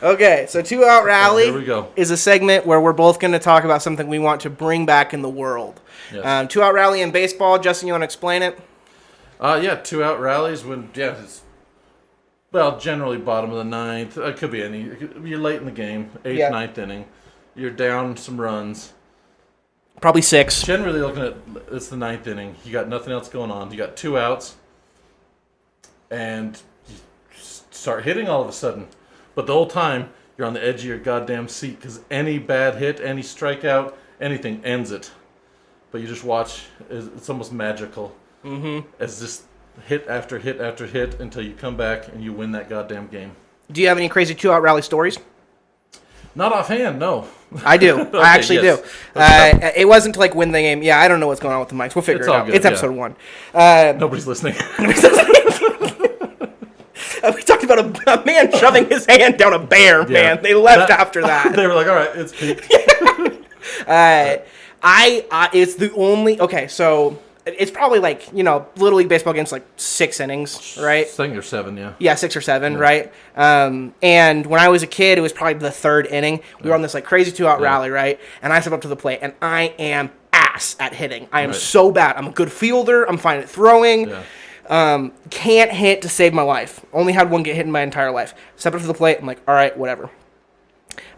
Okay, so 2 Out Rally Here we go. is a segment where we're both going to talk about something we want to bring back in the world. Yes. 2 Out Rally in baseball. Justin, you want to explain it? Yeah, 2 out rallies when it's generally bottom of the ninth. It could be any. You're late in the game, eighth, ninth inning. You're down some runs. Probably 6. Generally looking at it's the ninth inning. You got nothing else going on. You got 2 outs, and you start hitting all of a sudden. But the whole time you're on the edge of your goddamn seat because any bad hit, any strikeout, anything ends it. But you just watch. It's almost magical. Mm-hmm. As just hit after hit after hit until you come back and you win that goddamn game. Do you have any crazy 2 Out Rally stories? Not offhand, no. I do. Okay, I actually do. It wasn't to like win the game. Yeah, I don't know what's going on with the mics. We'll figure it out. Good, It's episode 1. Nobody's listening. We talked about a man shoving his hand down a bear, man. They left after that. They were like, all right, it's peak. It's the only... Okay, so... It's probably like, Little League baseball games like 6 innings, right? 6 or 7, yeah. Yeah, 6 or 7, right? And when I was a kid, it was probably the 3rd inning. We were on this like crazy 2 Out rally, right? And I step up to the plate, and I am ass at hitting. I am so bad. I'm a good fielder. I'm fine at throwing. Yeah. Can't hit to save my life. Only had one get hit in my entire life. Step up to the plate. I'm like, all right, whatever.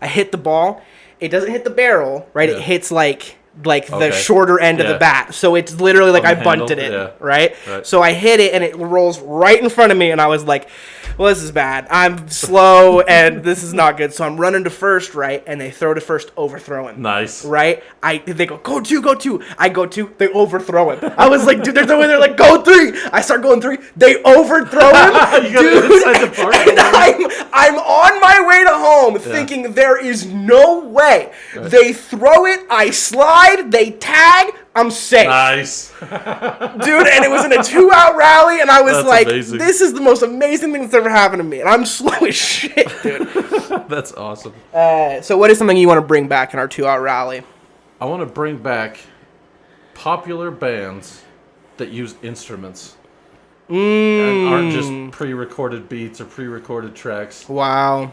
I hit the ball. It doesn't hit the barrel, right? Yeah. It hits like the shorter end of the bat. So it's literally like I bunted it, right? So I hit it, and it rolls right in front of me, and I was like, well, this is bad. I'm slow, and this is not good. So I'm running to first, right? And they throw to first, overthrowing. Nice. Right? They go 2, go 2. I go 2. They overthrow him. I was like, dude, they're like, go 3. I start going 3. They overthrow him. Dude, inside the park. And I'm on my way to home thinking there is no way. Right. They throw it. I slide. They tag. I'm safe. Nice. Dude, and it was in a 2 Out rally, and I was amazing. This is the most amazing thing that's ever happened to me. And I'm slow as shit, dude. That's awesome. So what is something you want to bring back in our 2 Out rally? I want to bring back popular bands that use instruments. And aren't just pre-recorded beats or pre-recorded tracks. Wow.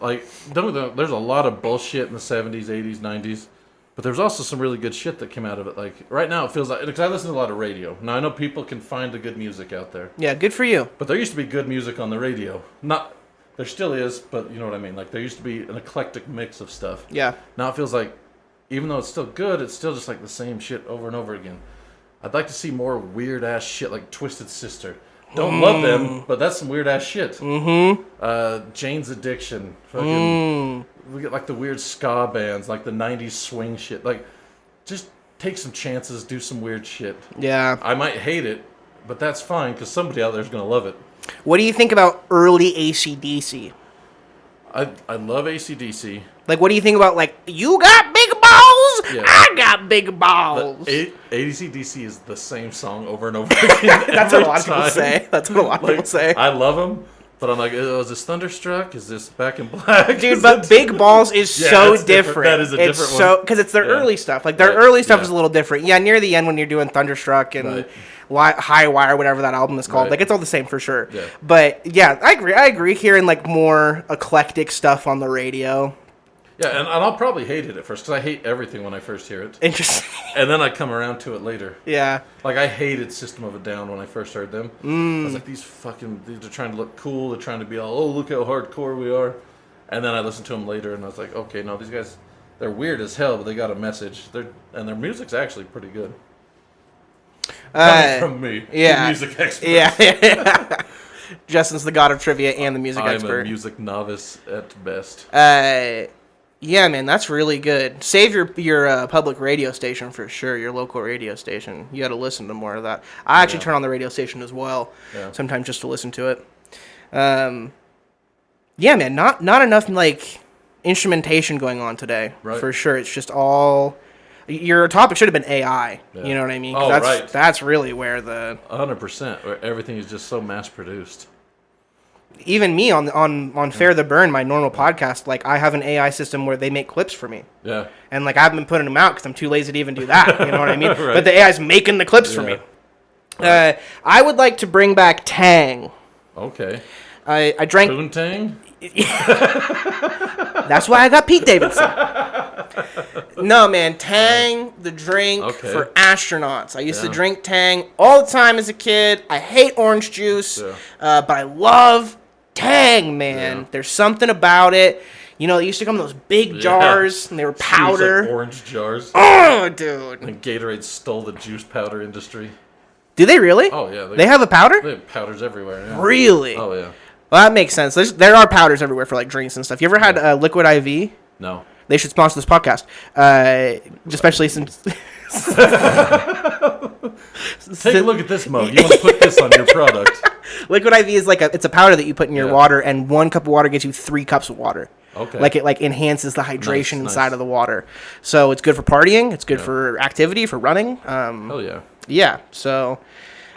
There's a lot of bullshit in the 70s, 80s, 90s. But there's also some really good shit that came out of it. Like, right now it feels like... Because I listen to a lot of radio. Now, I know people can find the good music out there. Yeah, good for you. But there used to be good music on the radio. There still is, but you know what I mean. Like, there used to be an eclectic mix of stuff. Yeah. Now it feels like, even though it's still good, it's still just like the same shit over and over again. I'd like to see more weird-ass shit like Twisted Sister. Don't love them, but that's some weird-ass shit. Mm-hmm. Jane's Addiction. Fucking... We get like the weird ska bands, like the 90s swing shit. Like, just take some chances, do some weird shit. Yeah. I might hate it, but that's fine because somebody out there is going to love it. What do you think about early AC/DC? I love AC/DC. Like, what do you think about, like, you got big balls, I got big balls? AC/DC is the same song over and over again. That's what a lot of people say. That's what a lot of people say. I love them. But I'm like, is this Thunderstruck? Is this Back in Black? Dude, but Big Balls is so different. That is a different one. Because it's their early stuff. Like, their early stuff is a little different. Yeah, near the end when you're doing Thunderstruck and High Wire, whatever that album is called. Like, it's all the same for sure. Yeah. But, yeah, I agree hearing, like, more eclectic stuff on the radio. Yeah, and I'll probably hate it at first, because I hate everything when I first hear it. Interesting. And then I come around to it later. Yeah. Like, I hated System of a Down when I first heard them. I was like, these are trying to look cool. They're trying to be all, oh, look how hardcore we are. And then I listened to them later, and I was like, okay, no, these guys, they're weird as hell, but they got a message. And their music's actually pretty good. Coming from me, the music expert. Yeah. Justin's the god of trivia and the music expert. I'm a music novice at best. Yeah, man, that's really good. Save your public radio station for sure, your local radio station. You got to listen to more of that. I actually turn on the radio station as well, sometimes just to listen to it. Yeah, man, not enough, like, instrumentation going on today, for sure. It's just all... Your topic should have been AI, you know what I mean? That's really where the... 100%, where everything is just so mass-produced. Even me on Fair the Burn, my normal podcast, like, I have an AI system where they make clips for me. Yeah. And, like, I haven't been putting them out because I'm too lazy to even do that. You know what I mean? But the AI's making the clips for me. Right. I would like to bring back Tang. Okay. I drank... Poontang? That's why I got Pete Davidson. No, man, Tang, the drink for astronauts. I used to drink Tang all the time as a kid. I hate orange juice, but I love Tang, man. There's something about it. You know, it used to come in those big jars, and they were powder. Like orange jars. Oh, dude. And Gatorade stole the juice powder industry. Do they really? Oh, yeah. They have a powder? They have powders everywhere. Yeah. Really? Oh, yeah. Well, that makes sense. There are powders everywhere for, like, drinks and stuff. You ever had Liquid IV? No. They should sponsor this podcast. Especially since... Take a look at this mug. You want to put this on your product. Liquid IV is like it's a powder that you put in your water, and 1 cup of water gets you 3 cups of water. Okay. Like it enhances the hydration inside of the water. So it's good for partying. It's good for activity, for running. Oh, yeah. Yeah. So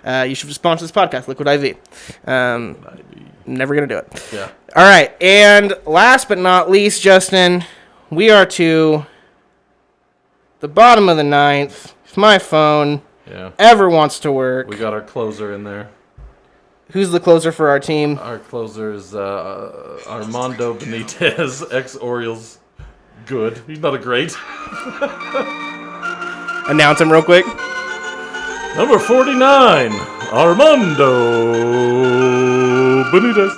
you should sponsor this podcast, Liquid IV. Never going to do it. Yeah. All right. And last but not least, Justin, we are to the bottom of the 9th. If my phone ever wants to work. We got our closer in there. Who's the closer for our team? Our closer is Armando Benitez, ex-Orioles. Good. He's not a great. Announce him real quick. Number 49, Armando Benitez.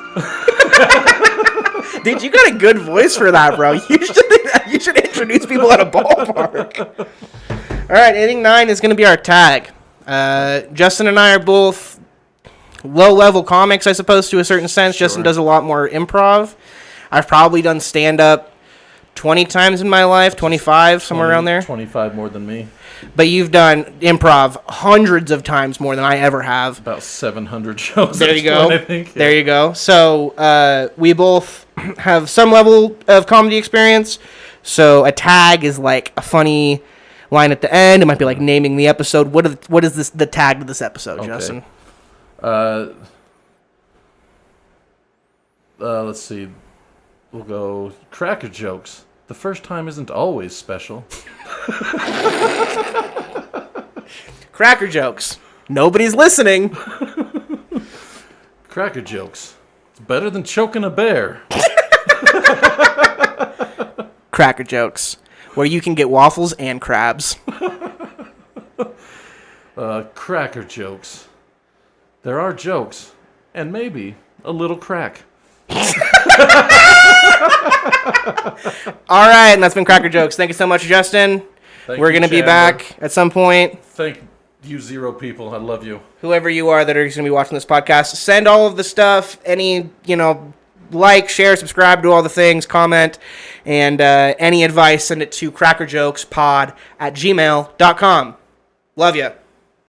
Dude, you got a good voice for that, bro. You should introduce people at a ballpark. All right, inning 9 is going to be our tag. Justin and I are both low-level comics, I suppose, to a certain sense. Sure. Justin does a lot more improv. I've probably done stand-up 20 times in my life, 25, somewhere around there. 25 more than me. But you've done improv hundreds of times more than I ever have. About 700 shows. There you go. I think. Yeah. There you go. So we both have some level of comedy experience. So a tag is like a funny line at the end. It might be like naming the episode. What is the tag to this episode, Justin? Let's see. We'll go cracker jokes. The first time isn't always special. Cracker jokes. Nobody's listening. Cracker jokes. It's better than choking a bear. Cracker jokes. Where you can get waffles and crabs. Cracker jokes. There are jokes, and maybe a little crack. All right, and that's been Cracker Jokes. Thank you so much, Justin. We're going to be back at some point. Thank you, 0 people. I love you. Whoever you are that are going to be watching this podcast, send all of the stuff, any, like, share, subscribe, do all the things, comment, and any advice, send it to crackerjokespod@gmail.com. Love you.